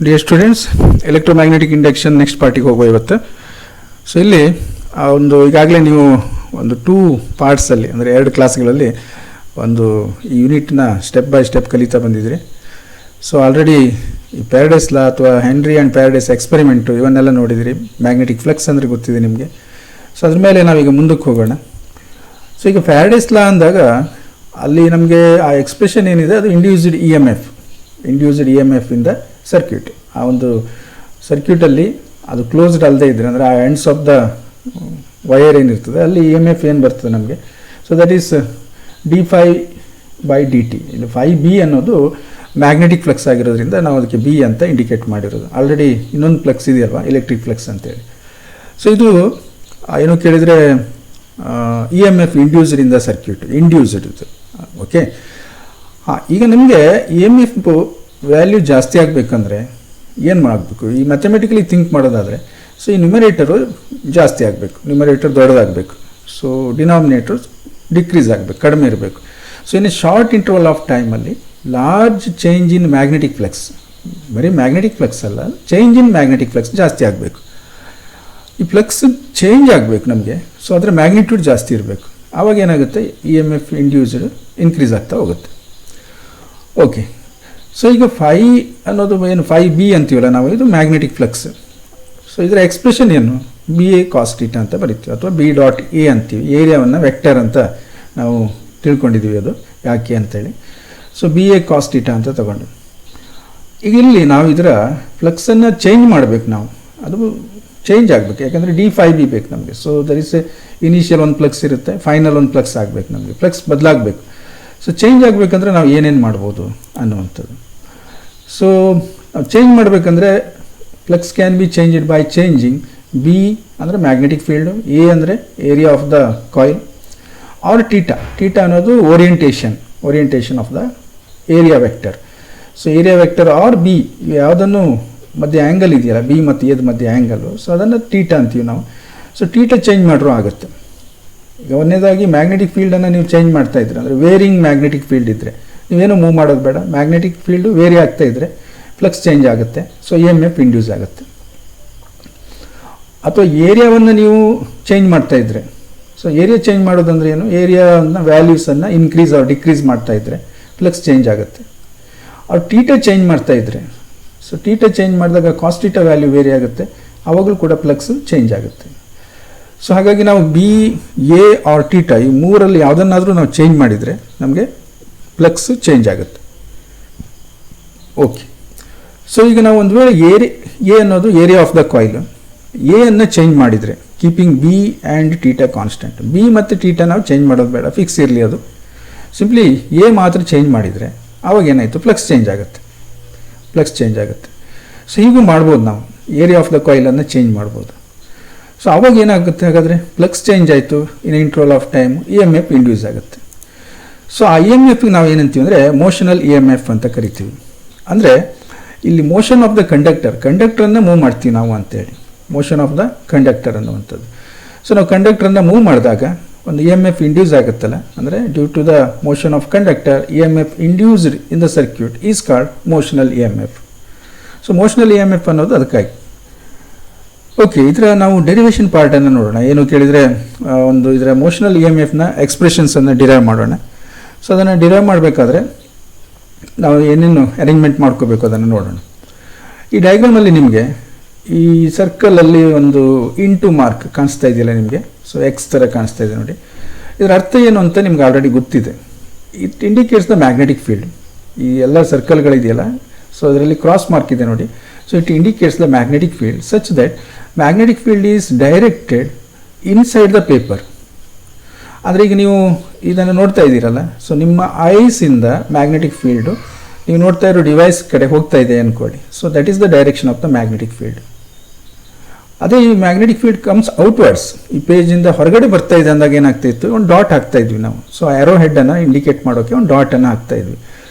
Dear students, electromagnetic induction next ಪಾರ್ಟಿಗೆ ಹೋಗುವ ಇವತ್ತು. ಸೊ ಇಲ್ಲಿ ಈಗಾಗಲೇ ನೀವು ಒಂದು 2 ಪಾರ್ಟ್ಸಲ್ಲಿ ಅಂದರೆ 2 ಕ್ಲಾಸ್ಗಳಲ್ಲಿ ಒಂದು ಈ ಯೂನಿಟ್ನ ಸ್ಟೆಪ್ ಬೈ ಸ್ಟೆಪ್ ಕಲಿತಾ ಬಂದಿದ್ರಿ. ಸೊ ಆಲ್ರೆಡಿ ಈ ಪ್ಯಾರಡೈಸ್ ಲಾ ಅಥವಾ ಹೆನ್ರಿ ಆ್ಯಂಡ್ ಪ್ಯಾರಡೈಸ್ ಎಕ್ಸ್ಪೆರಿಮೆಂಟು ಇವನ್ನೆಲ್ಲ ನೋಡಿದಿರಿ. ಮ್ಯಾಗ್ನೆಟಿಕ್ ಫ್ಲಕ್ಸ್ ಅಂದರೆ ಗೊತ್ತಿದೆ ನಿಮಗೆ. ಸೊ ಅದ್ರ ಮೇಲೆ ನಾವೀಗ ಮುಂದಕ್ಕೆ ಹೋಗೋಣ. ಸೊ ಈಗ ಪ್ಯಾರಡೈಸ್ ಲಾ ಅಂದಾಗ ಅಲ್ಲಿ ನಮಗೆ ಆ ಎಕ್ಸ್ಪ್ರೆಷನ್ ಏನಿದೆ ಅದು induced E M F in the circuit. ಆ ಒಂದು ಸರ್ಕ್ಯೂಟಲ್ಲಿ ಅದು ಕ್ಲೋಸ್ಡ್ ಅಲ್ಲದೆ ಇದ್ದರೆ ಅಂದರೆ ಆ ಎಂಡ್ಸ್ ಆಫ್ ದ ವೈರ್ ಏನಿರ್ತದೆ ಅಲ್ಲಿ ಇ ಎಮ್ ಎಫ್ ಏನು ಬರ್ತದೆ ನಮಗೆ. So that is d∅dt. ಇಲ್ಲಿ φb ಅನ್ನೋದು ಮ್ಯಾಗ್ನೆಟಿಕ್ ಫ್ಲಕ್ಸ್ ಆಗಿರೋದ್ರಿಂದ ನಾವು ಅದಕ್ಕೆ ಬಿ ಅಂತ ಇಂಡಿಕೇಟ್ ಮಾಡಿರೋದು. ಆಲ್ರೆಡಿ ಇನ್ನೊಂದು ಫ್ಲಕ್ಸ್ ಇದೆಯಲ್ವಾ, ಎಲೆಕ್ಟ್ರಿಕ್ ಫ್ಲಕ್ಸ್ ಅಂತೇಳಿ. ಸೊ ಇದು ಏನು ಕೇಳಿದರೆ E M F induced in the circuit, induced ಇದು. ಓಕೆ, ಈಗ ನಮಗೆ ಇ ಎಮ್ ಎಫ್ ವ್ಯಾಲ್ಯೂ ಜಾಸ್ತಿ ಆಗಬೇಕಂದ್ರೆ ಏನು ಮಾಡಬೇಕು? ಈ ಮ್ಯಾಥಮೆಟಿಕಲಿ ಥಿಂಕ್ ಮಾಡೋದಾದರೆ ಸೊ ಈ ನ್ಯೂಮರೇಟರು ಜಾಸ್ತಿ ಆಗಬೇಕು, ನ್ಯೂಮರೇಟರ್ ದೊಡ್ಡದಾಗಬೇಕು. ಸೊ ಡಿನಾಮಿನೇಟರ್ ಡಿಕ್ರೀಸ್ ಆಗಬೇಕು, ಕಡಿಮೆ ಇರಬೇಕು. So in a short interval of ಟೈಮಲ್ಲಿ large change in magnetic flux, ಬರೀ ಮ್ಯಾಗ್ನೆಟಿಕ್ ಫ್ಲಕ್ಸ್ ಅಲ್ಲ, ಚೇಂಜ್ ಇನ್ ಮ್ಯಾಗ್ನೆಟಿಕ್ ಫ್ಲಕ್ಸ್ ಜಾಸ್ತಿ ಆಗಬೇಕು. ಈ ಫ್ಲಕ್ಸ್ ಚೇಂಜ್ ಆಗಬೇಕು ನಮಗೆ. ಸೊ ಅದರ ಮ್ಯಾಗ್ನಿಟ್ಯೂಡ್ ಜಾಸ್ತಿ ಇರಬೇಕು. ಆವಾಗ ಏನಾಗುತ್ತೆ, E M F induced increase ಆಗ್ತಾ ಹೋಗುತ್ತೆ. ಓಕೆ, ಸೊ ಈಗ ಫೈ ಅನ್ನೋದು ಏನು φb ಅಂತೀವಲ್ಲ ನಾವು, ಇದು ಮ್ಯಾಗ್ನೆಟಿಕ್ ಫ್ಲಕ್ಸ್. ಸೊ ಇದರ ಎಕ್ಸ್ಪ್ರೆಷನ್ ಏನು, BA cos θ ಅಂತ ಬರಿತೀವಿ, ಅಥವಾ B.A ಅಂತೀವಿ. ಏರಿಯಾವನ್ನು ವೆಕ್ಟರ್ ಅಂತ ನಾವು ತಿಳ್ಕೊಂಡಿದ್ದೀವಿ, ಅದು ಯಾಕೆ ಅಂತೇಳಿ. ಸೊ BA cos θ ಅಂತ ತಗೊಂಡು ಈಗ ಇಲ್ಲಿ ನಾವು ಇದರ ಫ್ಲಕ್ಸನ್ನು ಚೇಂಜ್ ಮಾಡಬೇಕು. ನಾವು ಅದು ಚೇಂಜ್ ಆಗಬೇಕು, ಯಾಕಂದರೆ d∅b ಬೇಕು ನಮಗೆ. ಸೊ ದರ್ ಇಸ್ ಇನಿಷಿಯಲ್ ಒಂದು ಫ್ಲಕ್ಸ್ ಇರುತ್ತೆ, ಫೈನಲ್ ಒಂದು ಫ್ಲಕ್ಸ್ ಆಗಬೇಕು ನಮಗೆ, ಫ್ಲಕ್ಸ್ ಬದಲಾಗಬೇಕು. ಸೊ ಚೇಂಜ್ ಆಗಬೇಕಂದ್ರೆ ನಾವು ಏನೇನು ಮಾಡ್ಬೋದು ಅನ್ನುವಂಥದ್ದು. ಸೊ ನಾವು ಚೇಂಜ್ ಮಾಡಬೇಕಂದ್ರೆ flux can be changed by changing B ಅಂದರೆ ಮ್ಯಾಗ್ನೆಟಿಕ್ ಫೀಲ್ಡು, ಎ ಅಂದರೆ area of the coil, or theta ಅನ್ನೋದು orientation of the area vector. So area vector or B, ಯಾವುದನ್ನು ಮಧ್ಯೆ ಆ್ಯಂಗಲ್ ಇದೆಯಲ್ಲ, ಬಿ ಮತ್ತು ಎದ ಮಧ್ಯೆ ಆ್ಯಂಗಲು, ಸೊ ಅದನ್ನು ಟೀಟಾ ಅಂತೀವಿ ನಾವು. ಸೊ ಟೀಟಾ ಚೇಂಜ್ ಮಾಡಿರೋ ಆಗುತ್ತೆ. ಈಗ ಒಂದನೇದಾಗಿ ಮ್ಯಾಗ್ನೆಟಿಕ್ ಫೀಲ್ಡನ್ನು ನೀವು ಚೇಂಜ್ ಮಾಡ್ತಾ ಇದ್ರೆ, ಅಂದರೆ ವೇರಿಂಗ್ ಮ್ಯಾಗ್ನೆಟಿಕ್ ಫೀಲ್ಡ್ ಇದ್ದರೆ ನೀವೇನು ಮೂವ್ ಮಾಡೋದು ಬೇಡ, ಮ್ಯಾಗ್ನೆಟಿಕ್ ಫೀಲ್ಡು ವೇರಿ ಆಗ್ತಾ ಇದ್ದರೆ ಫ್ಲಕ್ಸ್ ಚೇಂಜ್ ಆಗುತ್ತೆ. So E M F induce ಆಗುತ್ತೆ. ಅಥವಾ ಏರಿಯಾವನ್ನು ನೀವು ಚೇಂಜ್ ಮಾಡ್ತಾ ಇದ್ದರೆ, ಸೊ ಏರಿಯಾ ಚೇಂಜ್ ಮಾಡೋದಂದ್ರೆ ಏನು, ಏರಿಯಾನ ವ್ಯಾಲ್ಯೂಸನ್ನು ಇನ್ಕ್ರೀಸ್ ಆರ್ ಡಿಕ್ರೀಸ್ ಮಾಡ್ತಾ ಇದ್ದರೆ ಫ್ಲಕ್ಸ್ ಚೇಂಜ್ ಆಗುತ್ತೆ. ಅವ್ರು ಟೀಟಾ ಚೇಂಜ್ ಮಾಡ್ತಾ ಇದ್ದರೆ, ಸೊ ಟೀಟಾ ಚೇಂಜ್ ಮಾಡಿದಾಗ ಕಾಸ್ ಥೀಟಾ ವ್ಯಾಲ್ಯೂ ವೇರಿ ಆಗುತ್ತೆ, ಆವಾಗಲೂ ಕೂಡ ಫ್ಲಕ್ಸ್ ಚೇಂಜ್ ಆಗುತ್ತೆ. ಸೊ ಹಾಗಾಗಿ ನಾವು ಬಿ, ಎ ಆರ್ ಟೀಟಾ ಈ ಮೂರಲ್ಲಿ ಯಾವುದನ್ನಾದರೂ ನಾವು ಚೇಂಜ್ ಮಾಡಿದರೆ ನಮಗೆ ಫ್ಲಕ್ಸ್ ಚೇಂಜ್ ಆಗುತ್ತೆ. ಓಕೆ, ಸೊ ಈಗ ನಾವು ಒಂದು ವೇಳೆ ಎ ಅನ್ನೋದು area of the coil, A ಅನ್ನು ಚೇಂಜ್ ಮಾಡಿದರೆ keeping B and theta constant, B ಮತ್ತು ಟೀಟಾ ನಾವು ಚೇಂಜ್ ಮಾಡೋದು ಬೇಡ, ಫಿಕ್ಸ್ ಇರಲಿ ಅದು. ಸಿಂಪ್ಲಿ ಎ ಮಾತ್ರ ಚೇಂಜ್ ಮಾಡಿದರೆ ಆವಾಗ ಏನಾಯಿತು, ಫ್ಲಕ್ಸ್ ಚೇಂಜ್ ಆಗುತ್ತೆ. ಸೊ ಹೀಗೂ ಮಾಡ್ಬೋದು, ನಾವು ಏರಿಯಾ ಆಫ್ ದ ಕಾಯಿಲನ್ನು ಚೇಂಜ್ ಮಾಡ್ಬೋದು. ಸೊ ಆವಾಗ ಏನಾಗುತ್ತೆ, ಹಾಗಾದರೆ ಫ್ಲಕ್ಸ್ ಚೇಂಜ್ ಆಯಿತು, in interval of time E M F induce ಆಗುತ್ತೆ. ಸೊ ಆ ಇ ಎಮ್ ಎಫ್ಗೆ ನಾವು ಏನಂತೀವಿ ಅಂದರೆ ಮೋಷನಲ್ ಇ ಎಮ್ ಎಫ್ ಅಂತ ಕರಿತೀವಿ. ಅಂದರೆ ಇಲ್ಲಿ ಮೋಷನ್ ಆಫ್ ದ ಕಂಡಕ್ಟರನ್ನು ಮೂವ್ ಮಾಡ್ತೀವಿ ನಾವು ಅಂತೇಳಿ, ಮೋಷನ್ ಆಫ್ ದ ಕಂಡಕ್ಟರ್ ಅನ್ನುವಂಥದ್ದು. ಸೊ ನಾವು ಕಂಡಕ್ಟರನ್ನು ಮೂವ್ ಮಾಡಿದಾಗ ಒಂದು ಇ ಎಮ್ ಎಫ್ ಇಂಡ್ಯೂಸ್ ಆಗುತ್ತಲ್ಲ, ಅಂದರೆ due to the motion of conductor E M F induced in the circuit is called motional E M F. So motional E M F ಅನ್ನೋದು ಅದಕ್ಕಾಗಿ. Okay, ಇದರ ನಾವು derivation ಪಾರ್ಟನ್ನು ನೋಡೋಣ. ಏನು ಕೇಳಿದರೆ ಇದರ ಮೋಷನಲ್ ಇ ಎಮ್ ಎಫ್ನ ಎಕ್ಸ್ಪ್ರೆಷನ್ಸನ್ನು ಡಿರೈವ್ ಮಾಡೋಣ. ಸೊ ಅದನ್ನು ಡಿರೈವ್ ಮಾಡಬೇಕಾದ್ರೆ ನಾವು ಏನೇನು ಅರೇಂಜ್ಮೆಂಟ್ ಮಾಡ್ಕೋಬೇಕು ಅದನ್ನು ನೋಡೋಣ. ಈ ಡಯಾಗ್ರಾಮಲ್ಲಿ ನಿಮಗೆ ಈ ಸರ್ಕಲಲ್ಲಿ ಒಂದು ಇಂಟು ಮಾರ್ಕ್ ಕಾಣಿಸ್ತಾ ಇದೆಯಲ್ಲ ನಿಮಗೆ, ಸೊ ಎಕ್ಸ್ ಥರ ಕಾಣಿಸ್ತಾ ಇದೆ ನೋಡಿ. ಇದರ ಅರ್ಥ ಏನು ಅಂತ ನಿಮ್ಗೆ ಆಲ್ರೆಡಿ ಗೊತ್ತಿದೆ. It indicates the magnetic field. ಈ ಎಲ್ಲ ಸರ್ಕಲ್ಗಳಿದೆಯಲ್ಲ, ಸೊ ಅದರಲ್ಲಿ ಕ್ರಾಸ್ ಮಾರ್ಕ್ ಇದೆ ನೋಡಿ. So it indicates the magnetic field such that magnetic field is directed inside the paper. ಅಂದರೆ ಈಗ ನೀವು ಇದನ್ನು ನೋಡ್ತಾ ಇದ್ದೀರಲ್ಲ, ಸೊ ನಿಮ್ಮ ಐಸಿಂದ ಮ್ಯಾಗ್ನೆಟಿಕ್ ಫೀಲ್ಡು ನೀವು ನೋಡ್ತಾ ಇರೋ ಡಿವೈಸ್ ಕಡೆ ಹೋಗ್ತಾ ಇದೆ ಅಂದ್ಕೊಳ್ಳಿ. So that is the direction of the magnetic field. ಅದೇ ಈ ಮ್ಯಾಗ್ನೆಟಿಕ್ ಫೀಲ್ಡ್ ಕಮ್ಸ್ ಔಟ್ವರ್ಡ್ಸ್, ಈ ಪೇಜಿಂದ ಹೊರಗಡೆ ಬರ್ತಾ ಇದೆ ಅಂದಾಗ ಏನಾಗ್ತಾ ಇತ್ತು, ಒಂದು ಡಾಟ್ ಹಾಕ್ತಾ ಇದ್ವಿ ನಾವು. ಸೊ ಆ್ಯರೋ ಹೆಡ್ಡನ್ನು ಇಂಡಿಕೇಟ್ ಮಾಡೋಕ್ಕೆ ಒಂದು ಡಾಟನ್ನು ಹಾಕ್ತಾ ಇದ್ವಿ.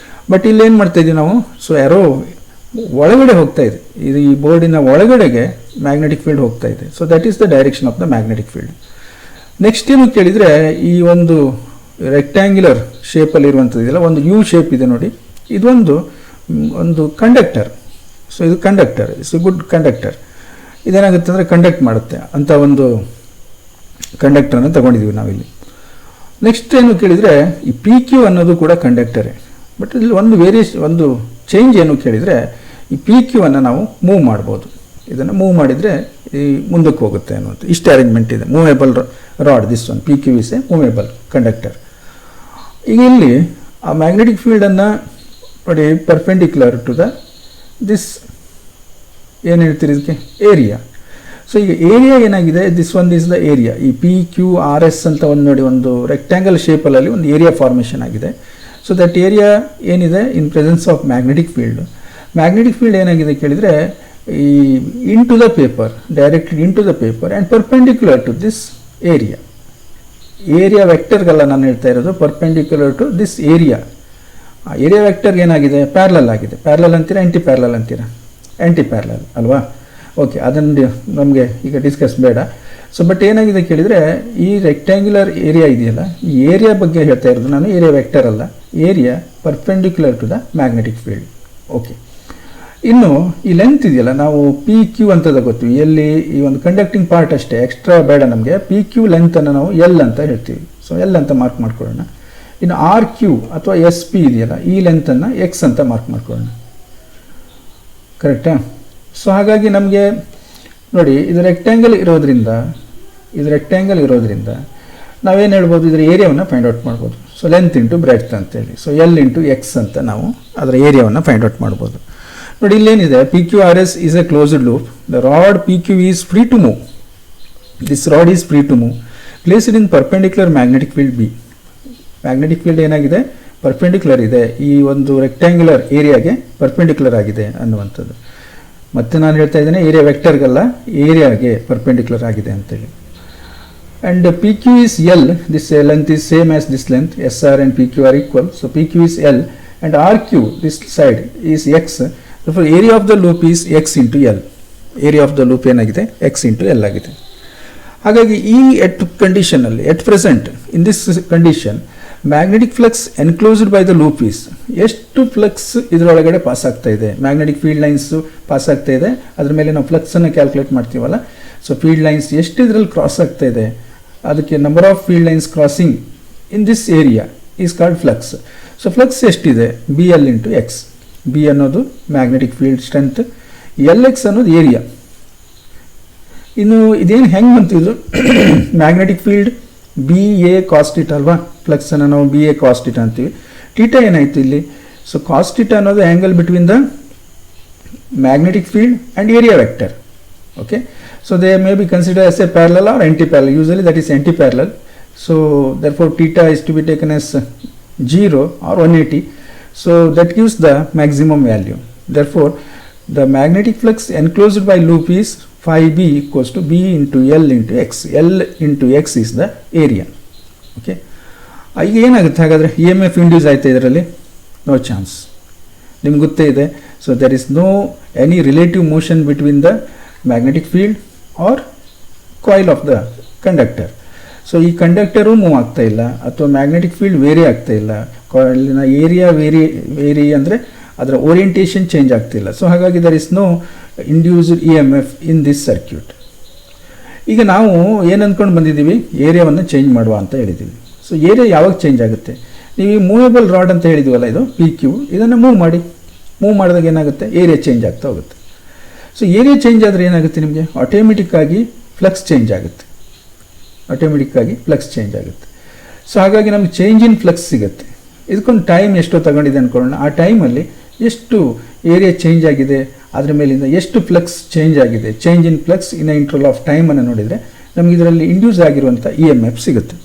ಬಟ್ ಇಲ್ಲಿ ಏನು ಮಾಡ್ತಾ ಇದ್ವಿ ನಾವು, ಸೊ ಆ್ಯರೋ ಒಳಗಡೆ ಹೋಗ್ತಾ ಇದೆ, ಇದು ಈ ಬೋರ್ಡಿನ ಒಳಗಡೆಗೆ ಮ್ಯಾಗ್ನೆಟಿಕ್ ಫೀಲ್ಡ್ ಹೋಗ್ತಾ ಇದೆ. So that is the direction of the magnetic field. Next ಏನು ಕೇಳಿದರೆ, ಈ ಒಂದು ರೆಕ್ಟ್ಯಾಂಗ್ಯುಲರ್ ಶೇಪಲ್ಲಿರುವಂಥದ್ದು ಇದೆಯಲ್ಲ, ಒಂದು ಯು ಶೇಪ್ ಇದೆ ನೋಡಿ, ಇದೊಂದು ಕಂಡಕ್ಟರ್. ಸೊ ಇದು conductor, it's a good conductor. ಇದೇನಾಗುತ್ತೆ ಅಂದರೆ ಕಂಡಕ್ಟ್ ಮಾಡುತ್ತೆ ಅಂತ ಒಂದು ಕಂಡಕ್ಟರನ್ನು ತಗೊಂಡಿದ್ದೀವಿ ನಾವಿಲ್ಲಿ. ನೆಕ್ಸ್ಟ್ ಏನು ಕೇಳಿದರೆ ಈ ಪಿ ಕ್ಯೂ ಅನ್ನೋದು ಕೂಡ ಕಂಡಕ್ಟರೇ. ಬಟ್ ಇಲ್ಲಿ ಒಂದು ಚೇಂಜ್ ಏನು ಕೇಳಿದರೆ ಈ ಪಿ ಕ್ಯೂ ಅನ್ನು ನಾವು ಮೂವ್ ಮಾಡ್ಬೋದು. ಇದನ್ನು ಮೂವ್ ಮಾಡಿದರೆ ಈ ಮುಂದಕ್ಕೆ ಹೋಗುತ್ತೆ ಅನ್ನೋದು ಇಷ್ಟು ಅರೇಂಜ್ಮೆಂಟ್ ಇದೆ. Movable rod, this one P Q is a movable conductor. ಈಗ ಇಲ್ಲಿ ಆ ಮ್ಯಾಗ್ನೆಟಿಕ್ ಫೀಲ್ಡನ್ನು ನೋಡಿ ಪರ್ಪೆಂಡಿಕ್ಯುಲರ್ ಟು ದಿಸ್ ಏನು ಹೇಳ್ತೀರಿ ಇದಕ್ಕೆ ಏರಿಯಾ. ಸೊ ಈಗ ಏರಿಯಾ ಏನಾಗಿದೆ, this one is the area. ಈ ಪಿ ಕ್ಯೂ ಆರ್ ಎಸ್ ಅಂತ ಒಂದು ನೋಡಿ ಒಂದು ರೆಕ್ಟ್ಯಾಂಗಲ್ ಶೇಪಲ್ಲಿ ಒಂದು ಏರಿಯಾ ಫಾರ್ಮೇಷನ್ ಆಗಿದೆ. ಸೊ ದಟ್ ಏರಿಯಾ ಏನಿದೆ in presence of magnetic field. Magnetic field ಏನಾಗಿದೆ ಕೇಳಿದರೆ ಈ into the paper, directed into the paper and perpendicular to this area. Area ವೆಕ್ಟರ್ಗೆಲ್ಲ ನಾನು ಹೇಳ್ತಾ ಇರೋದು ಪರ್ಪೆಂಡಿಕ್ಯುಲರ್ ಟು ದಿಸ್ ಏರಿಯಾ. ಆ ಏರಿಯಾ ವೆಕ್ಟರ್ಗೆ ಏನಾಗಿದೆ, ಪ್ಯಾರಲಲ್ ಆಗಿದೆ. ಪ್ಯಾರಲಲ್ ಅಂತೀರಾ ಆ್ಯಂಟಿ ಪ್ಯಾರಲಲ್ ಅಂತೀರಾ? ಆ್ಯಂಟಿ ಪ್ಯಾರಲಲ್ ಅಲ್ವಾ? ಓಕೆ, ಅದನ್ನು ನಮಗೆ ಈಗ ಡಿಸ್ಕಸ್ ಬೇಡ. ಸೊ ಬಟ್ ಏನಾಗಿದೆ ಕೇಳಿದರೆ ಈ ರೆಕ್ಟ್ಯಾಂಗ್ಯುಲರ್ ಏರಿಯಾ ಇದೆಯಲ್ಲ, ಈ ಏರಿಯಾ ಬಗ್ಗೆ ಹೇಳ್ತಾ ಇರೋದು ನಾನು, ಏರಿಯಾ ವೆಕ್ಟರ್ ಅಲ್ಲ, area perpendicular to the magnetic field. Okay, ಇನ್ನು ಈ ಲೆಂತ್ ಇದೆಯಲ್ಲ, ನಾವು ಪಿ ಕ್ಯೂ ಅಂತ ತಗೋತೀವಿ. ಎಲ್ಲಿ ಈ ಒಂದು ಕಂಡಕ್ಟಿಂಗ್ ಪಾರ್ಟ್ ಅಷ್ಟೇ, ಎಕ್ಸ್ಟ್ರಾ ಬೇಡ ನಮಗೆ. ಪಿ ಕ್ಯೂ ಲೆಂತನ್ನು ನಾವು ಎಲ್ ಅಂತ ಹೇಳ್ತೀವಿ. ಸೊ ಎಲ್ ಅಂತ ಮಾರ್ಕ್ ಮಾಡ್ಕೊಳ್ಳೋಣ. ಇನ್ನು ಆರ್ ಕ್ಯೂ ಅಥವಾ ಎಸ್ ಪಿ ಇದೆಯಲ್ಲ, ಈ ಲೆಂತನ್ನು ಎಕ್ಸ್ ಅಂತ ಮಾರ್ಕ್ ಮಾಡ್ಕೊಳ್ಳೋಣ. ಕರೆಕ್ಟಾ? ಸೊ ಹಾಗಾಗಿ ನಮಗೆ ನೋಡಿ ಇದು ರೆಕ್ಟ್ಯಾಂಗಲ್ ಇರೋದ್ರಿಂದ ನಾವೇನು ಹೇಳ್ಬೋದು, ಇದರ ಏರಿಯಾವನ್ನು ಫೈಂಡ್ ಔಟ್ ಮಾಡ್ಬೋದು. ಸೊ ಲೆಂತ್ ಇಂಟು ಬ್ರೆಡ್ತ್ ಅಂತೇಳಿ, ಸೊ ಎಲ್ ಇಂಟು ಎಕ್ಸ್ ಅಂತ ನಾವು ಅದರ ಏರಿಯಾವನ್ನು ಫೈಂಡ್ ಔಟ್ ಮಾಡ್ಬೋದು. ನೋಡಿ ಇಲ್ಲೇನಿದೆ, P Q R S is a closed loop. The rod P Q is free to move. This rod is free to move. Placed in perpendicular magnetic field B. Magnetic field ಏನಾಗಿದೆ, perpendicular ಇದೆ, ಈ ಒಂದು rectangular ಏರಿಯಾಗೆ perpendicular ಆಗಿದೆ ಅನ್ನುವಂಥದ್ದು. ಮತ್ತೆ ನಾನು ಹೇಳ್ತಾ ಇದ್ದೇನೆ, ಏರಿಯಾ ವೆಕ್ಟರ್ಗಲ್ಲ, ಏರಿಯಾಗೆ ಪರ್ಪೆಂಡಿಕ್ಯುಲರ್ ಆಗಿದೆ ಅಂತೇಳಿ. And P Q is L. This length is same as this length. S R and P Q R equal. So P Q is L and R Q this side is X. Area of the loop is X into L. Area of the loop ಏನಾಗಿದೆ, X into L ಆಗಿದೆ. ಹಾಗಾಗಿ ಈ ಕಂಡೀಷನಲ್ಲಿ at present in this condition magnetic flux enclosed by the loop is, ಎಷ್ಟು flux ಇದರೊಳಗಡೆ pass ಆಗ್ತಾ ಇದೆ, magnetic field lines pass ಆಗ್ತಾ ಇದೆ, ಅದ್ರ ಮೇಲೆ ನಾವು ಫ್ಲಕ್ಸನ್ನು ಕ್ಯಾಲ್ಕುಲೇಟ್ ಮಾಡ್ತೀವಲ್ಲ. ಸೊ ಫೀಲ್ಡ್ ಲೈನ್ಸ್ ಎಷ್ಟು ಇದರಲ್ಲಿ ಕ್ರಾಸ್ ಆಗ್ತಾ ಇದೆ, ಅದಕ್ಕೆ number of field lines crossing in this area is called flux. So flux ಎಷ್ಟಿದೆ, B L into X. B ಅನ್ನೋದು magnetic field strength, L X ಅನ್ನೋದು ಏರಿಯಾ. ಇನ್ನು ಇದೇನು ಹೆಂಗೆ ಬಂತಿದ್ದು, magnetic field B A cos theta ಅಲ್ವಾ, ಫ್ಲಕ್ಸನ್ನು ನಾವು ಬಿ ಎ ಕಾಸ್ ಟೀಟಾ ಅಂತೀವಿ. ಟೀಟಾ ಏನಾಯಿತು ಇಲ್ಲಿ, ಸೊ ಕಾಸ್ ಟೀಟಾ ಅನ್ನೋದು angle between the magnetic field and area vector. Okay, so they may be considered as a parallel or anti-parallel. Usually that is anti-parallel. So therefore theta is to be taken as 0 or 180. So that gives the maximum value. Therefore the magnetic flux enclosed by loop is phi b equals to b into L into x. L into x is the area. Okay. ಈಗ ಏನಾಗುತ್ತೆ ಹಾಗಾದರೆ, E M F induce ಆಯ್ತಾ ಇದರಲ್ಲಿ? No chance. ನಿಮ್ಗೆ ಗೊತ್ತೇ ಇದೆ. So there is no any relative motion between the magnetic field or coil of the conductor. So ಈ conductor move ಆಗ್ತಾ ಇಲ್ಲ, ಅಥವಾ ಮ್ಯಾಗ್ನೆಟಿಕ್ ಫೀಲ್ಡ್ ವೇರಿ ಆಗ್ತಾ ಇಲ್ಲ, ಕಾಯಿಲಿನ ಏರಿಯಾ ವೇರಿ ಅಂದರೆ ಅದರ ಓರಿಯೆಂಟೇಷನ್ ಚೇಂಜ್ ಆಗ್ತಿಲ್ಲ. ಸೊ ಹಾಗಾಗಿ there is no induced E M F in this circuit. ಈಗ ನಾವು ಏನು ಅಂದ್ಕೊಂಡು ಬಂದಿದ್ದೀವಿ, ಏರಿಯಾವನ್ನು ಚೇಂಜ್ ಮಾಡುವ ಅಂತ ಹೇಳಿದ್ದೀವಿ. ಸೊ ಏರಿಯಾ ಯಾವಾಗ ಚೇಂಜ್ ಆಗುತ್ತೆ, ನೀವು ಈ ಮೂವೇಬಲ್ ರಾಡ್ ಅಂತ ಹೇಳಿದ್ದೀವಲ್ಲ, ಇದು ಪಿ ಕ್ಯೂ, ಇದನ್ನು ಮೂವ್ ಮಾಡಿದಾಗ ಏನಾಗುತ್ತೆ, ಏರಿಯಾ ಚೇಂಜ್ ಆಗ್ತಾ ಹೋಗುತ್ತೆ. ಸೊ ಏರಿಯಾ ಚೇಂಜ್ ಆದರೆ ಏನಾಗುತ್ತೆ, ನಿಮಗೆ ಆಟೋಮೆಟಿಕ್ಕಾಗಿ ಫ್ಲಕ್ಸ್ ಚೇಂಜ್ ಆಗುತ್ತೆ. ಸೊ ಹಾಗಾಗಿ ನಮಗೆ ಚೇಂಜ್ ಇನ್ ಫ್ಲಕ್ಸ್ ಸಿಗುತ್ತೆ. ಇದಕ್ಕೊಂದು ಟೈಮ್ ಎಷ್ಟೋ ತಗೊಂಡಿದೆ ಅಂದ್ಕೊಳ್ಳೋಣ. ಆ ಟೈಮಲ್ಲಿ ಎಷ್ಟು ಏರಿಯಾ ಚೇಂಜ್ ಆಗಿದೆ, ಅದರ ಮೇಲಿಂದ ಎಷ್ಟು ಫ್ಲಕ್ಸ್ ಚೇಂಜ್ ಆಗಿದೆ, change in flux in interval of ಟೈಮನ್ನು ನೋಡಿದರೆ ನಮಗೆ ಇದರಲ್ಲಿ ಇಂಡ್ಯೂಸ್ ಆಗಿರುವಂಥ ಇ ಎಮ್ ಎಫ್ ಸಿಗುತ್ತೆ.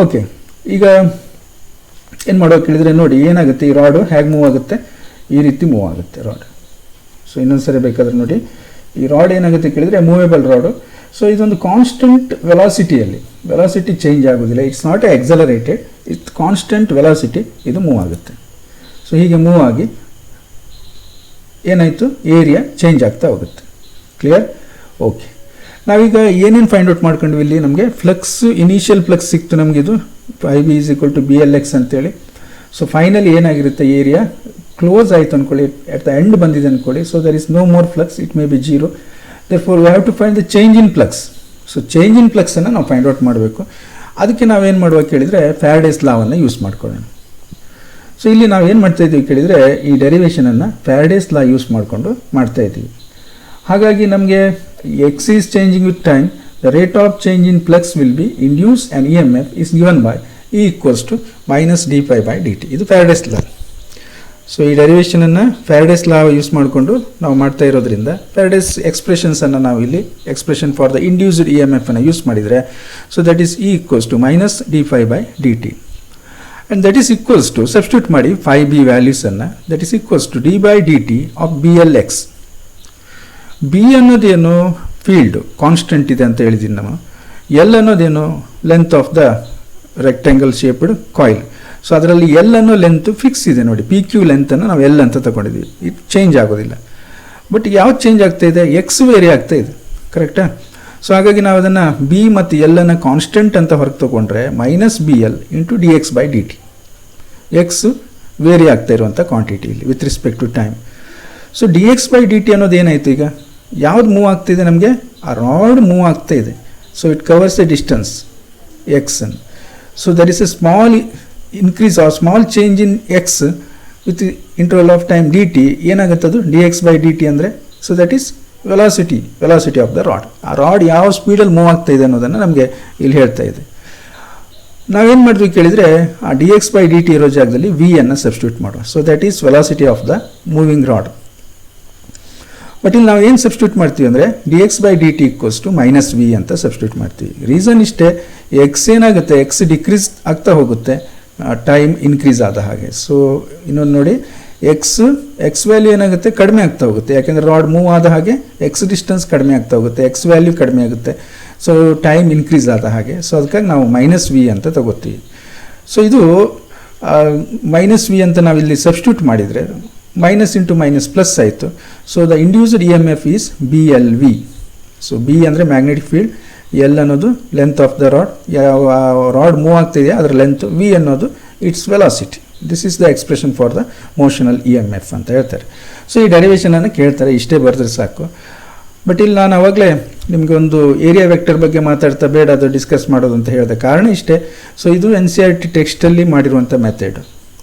ಓಕೆ, ಈಗ ಏನು ಮಾಡೋಕೆ ಹೇಳಿದರೆ ನೋಡಿ ಏನಾಗುತ್ತೆ, ಈ ರಾಡು ಹೇಗೆ ಮೂವ್ ಆಗುತ್ತೆ, ಈ ರೀತಿ ಮೂವ್ ಆಗುತ್ತೆ ರಾಡ್. ಸೊ ಇನ್ನೊಂದು ಸರಿ ಬೇಕಾದ್ರೆ ನೋಡಿ, ಈ ರಾಡ್ ಏನಾಗುತ್ತೆ ಕೇಳಿದರೆ ಮೂವೇಬಲ್ ರಾಡು. ಸೊ ಇದೊಂದು ಕಾನ್ಸ್ಟೆಂಟ್ ವೆಲಾಸಿಟಿ ಚೇಂಜ್ ಆಗೋದಿಲ್ಲ. It's not accelerated, it's constant velocity ಇದು ಮೂವ್ ಆಗುತ್ತೆ. ಸೊ ಹೀಗೆ ಮೂವ್ ಆಗಿ ಏನಾಯಿತು, ಏರಿಯಾ ಚೇಂಜ್ ಆಗ್ತಾ ಹೋಗುತ್ತೆ. ಕ್ಲಿಯರ್? ಓಕೆ, ನಾವೀಗ ಏನೇನು ಫೈಂಡ್ ಔಟ್ ಮಾಡ್ಕೊಂಡ್ವಿ ಇಲ್ಲಿ, ನಮಗೆ ಫ್ಲಕ್ಸ್, ಇನಿಷಿಯಲ್ ಫ್ಲಕ್ಸ್ ಸಿಕ್ತು ನಮಗಿದು 5b = BLX ಅಂತೇಳಿ. ಸೊ ಫೈನಲಿ ಏನಾಗಿರುತ್ತೆ, ಏರಿಯಾ ಕ್ಲೋಸ್ ಆಯಿತು ಅಂದ್ಕೊಳ್ಳಿ, ಎಟ್ ದ ಎಂಡ್ ಬಂದಿದೆ ಅಂದ್ಕೊಳ್ಳಿ, so there is no more flux, it may be zero. Therefore we have to find the change in flux. So change in ಫ್ಲಕ್ಸನ್ನು ನಾವು find out ಮಾಡಬೇಕು. ಅದಕ್ಕೆ ನಾವೇನು ಮಾಡುವ ಕೇಳಿದರೆ ಫ್ಯಾರಡೇಸ್ ಲಾವನ್ನು ಯೂಸ್ ಮಾಡ್ಕೊಳ್ಳೋಣ. ಸೊ ಇಲ್ಲಿ ನಾವೇನು ಮಾಡ್ತಾ ಇದ್ದೀವಿ ಕೇಳಿದರೆ ಈ ಡೆರಿವೇಷನನ್ನು ಫ್ಯಾರಡೇಸ್ ಲಾ ಯೂಸ್ ಮಾಡಿಕೊಂಡು ಮಾಡ್ತಾ ಇದ್ದೀವಿ. ಹಾಗಾಗಿ ನಮಗೆ X is changing with time, the rate of change in flux will be induce and E M F is given by E equals to minus D phi by D T. ಇದು Faraday's law. So ಈ ಡೆರಿವೇಷನನ್ನು Faraday's ಲಾ use ಮಾಡಿಕೊಂಡು ನಾವು ಮಾಡ್ತಾ ಇರೋದ್ರಿಂದ Faraday's ಎಕ್ಸ್ಪ್ರೆಷನ್ಸನ್ನು ನಾವು ಇಲ್ಲಿ expression for the induced E M F ಅನ್ನು ಯೂಸ್ ಮಾಡಿದರೆ, so that is E equals to minus D phi by D T. And that is equals to, substitute ಮಾಡಿ ಫೈ ಬಿ ವ್ಯಾಲ್ಯೂಸನ್ನು, that is equals to D by D T of B L X. B ಅನ್ನೋದೇನು field constant ಇದೆ ಅಂತ ಹೇಳಿದ್ದೀನಿ ನಾವು. L ಅನ್ನೋದೇನು length of the rectangle shaped coil. So ಅದರಲ್ಲಿ L ಅನ್ನೋ ಲೆಂತ್ ಫಿಕ್ಸ್ ಇದೆ ನೋಡಿ, ಪಿ ಕ್ಯೂ ಲೆಂತನ್ನು ನಾವು ಎಲ್ ಅಂತ ತಗೊಂಡಿದ್ದೀವಿ, ಇದು ಚೇಂಜ್ ಆಗೋದಿಲ್ಲ. ಬಟ್ ಯಾವ್ದು ಚೇಂಜ್ ಆಗ್ತಾ ಇದೆ, ಎಕ್ಸ್ ವೇರಿ ಆಗ್ತಾ ಇದೆ, ಕರೆಕ್ಟಾ? ಸೊ ಹಾಗಾಗಿ ನಾವು ಅದನ್ನು ಬಿ ಮತ್ತು ಎಲ್ ಅನ್ನು ಕಾನ್ಸ್ಟೆಂಟ್ ಅಂತ ಹೊರಗೆ ತೊಗೊಂಡ್ರೆ minus B L into D X by D T. X vary ಆಗ್ತಾ ಇರುವಂಥ ಕ್ವಾಂಟಿಟಿ ಇಲ್ಲಿ with respect to time. So D X by D T ಅನ್ನೋದು ಏನಾಯಿತು, ಈಗ ಯಾವ್ದು ಮೂವ್ ಆಗ್ತಿದೆ ನಮಗೆ, ಆ ರಾಡ್ ಮೂವ್ ಆಗ್ತಾ ಇದೆ. So it covers a distance X ಅನ್ನು. So that is a small increase or small change in X with interval of time D T. ಏನಾಗುತ್ತದು D X by D T ಅಂದರೆ, so that is velocity of the rod. ಆ rod ಯಾವ ಸ್ಪೀಡಲ್ಲಿ move ಆಗ್ತಾ ಇದೆ ಅನ್ನೋದನ್ನು ನಮಗೆ ಇಲ್ಲಿ ಹೇಳ್ತಾ ಇದೆ. ನಾವೇನು ಮಾಡಿದ್ವಿ ಕೇಳಿದರೆ, ಆ d X by D t ಇರೋ ಜಾಗದಲ್ಲಿ ವಿ ಅನ್ನು ಸಬ್ಸ್ಟಿಟ್ಯೂಟ್ ಮಾಡುವ. So that is velocity of the moving rod. But ಇಲ್ಲಿ ನಾವು ಏನು ಸಬ್ಸ್ಟಿಟ್ಯೂಟ್ ಮಾಡ್ತೀವಿ ಅಂದರೆ d X by D t equals to minus v ಅಂತ ಸಬ್ಸ್ಟಿಟ್ಯೂಟ್ ಮಾಡ್ತೀವಿ. ರೀಸನ್ ಇಷ್ಟೇ, ಎಕ್ಸ್ ಏನಾಗುತ್ತೆ, ಎಕ್ಸ್ ಡಿಕ್ರೀಸ್ ಆಗ್ತಾ ಹೋಗುತ್ತೆ ಟೈಮ್ ಇನ್ಕ್ರೀಸ್ ಆದ ಹಾಗೆ. ಸೊ ಇನ್ನೊಂದು ನೋಡಿ, ಎಕ್ಸ್ ವ್ಯಾಲ್ಯೂ ಏನಾಗುತ್ತೆ, ಕಡಿಮೆ ಆಗ್ತಾ ಹೋಗುತ್ತೆ. ಯಾಕೆಂದರೆ ರಾಡ್ ಮೂವ್ ಆದ ಹಾಗೆ ಎಕ್ಸ್ ಡಿಸ್ಟೆನ್ಸ್ ಕಡಿಮೆ ಆಗ್ತಾ ಹೋಗುತ್ತೆ, ಎಕ್ಸ್ ವ್ಯಾಲ್ಯೂ ಕಡಿಮೆ ಆಗುತ್ತೆ. ಸೊ ಟೈಮ್ ಇನ್ಕ್ರೀಸ್ ಆದ ಹಾಗೆ. ಸೊ ಅದಕ್ಕಾಗಿ ನಾವು ಮೈನಸ್ ವಿ ಅಂತ ತಗೋತೀವಿ. ಸೊ ಇದು ಮೈನಸ್ ವಿ ಅಂತ ನಾವಿಲ್ಲಿ ಸಬ್ಸ್ಟಿಟ್ಯೂಟ್ ಮಾಡಿದರೆ ಮೈನಸ್ ಇಂಟು ಮೈನಸ್ ಪ್ಲಸ್ ಆಯಿತು. So the induced E M F is B L V. So B ಅಂದರೆ ಮ್ಯಾಗ್ನೆಟಿಕ್ ಫೀಲ್ಡ್, ಎಲ್ ಅನ್ನೋದು ಲೆಂತ್ ಆಫ್ ದ ರಾಡ್, ಯಾವ ರಾಡ್ ಮೂವ್ ಆಗ್ತಿದೆಯಾ ಅದರ ಲೆಂತ್, ವಿ ಅನ್ನೋದು it's velocity. This is the expression for the motional E M F ಅಂತ ಹೇಳ್ತಾರೆ. So ಈ ಡೆರಿವೇಷನನ್ನು ಕೇಳ್ತಾರೆ, ಇಷ್ಟೇ ಬರೆದ್ರೆ ಸಾಕು. ಬಟ್ ಇಲ್ಲಿ ನಾನು ಅವಾಗಲೇ ನಿಮಗೆ ಒಂದು ಏರಿಯಾ ವೆಕ್ಟರ್ ಬಗ್ಗೆ ಮಾತಾಡ್ತಾ ಬೇಡ ಅದು ಡಿಸ್ಕಸ್ ಮಾಡೋದು ಅಂತ ಹೇಳಿದೆ. ಕಾರಣ ಇಷ್ಟೇ. ಸೊ ಇದು ಎನ್ ಸಿ ಆರ್ ಟಿ ಟೆಕ್ಸ್ಟಲ್ಲಿ ಮಾಡಿರುವಂಥ ಮೆಥಡ್.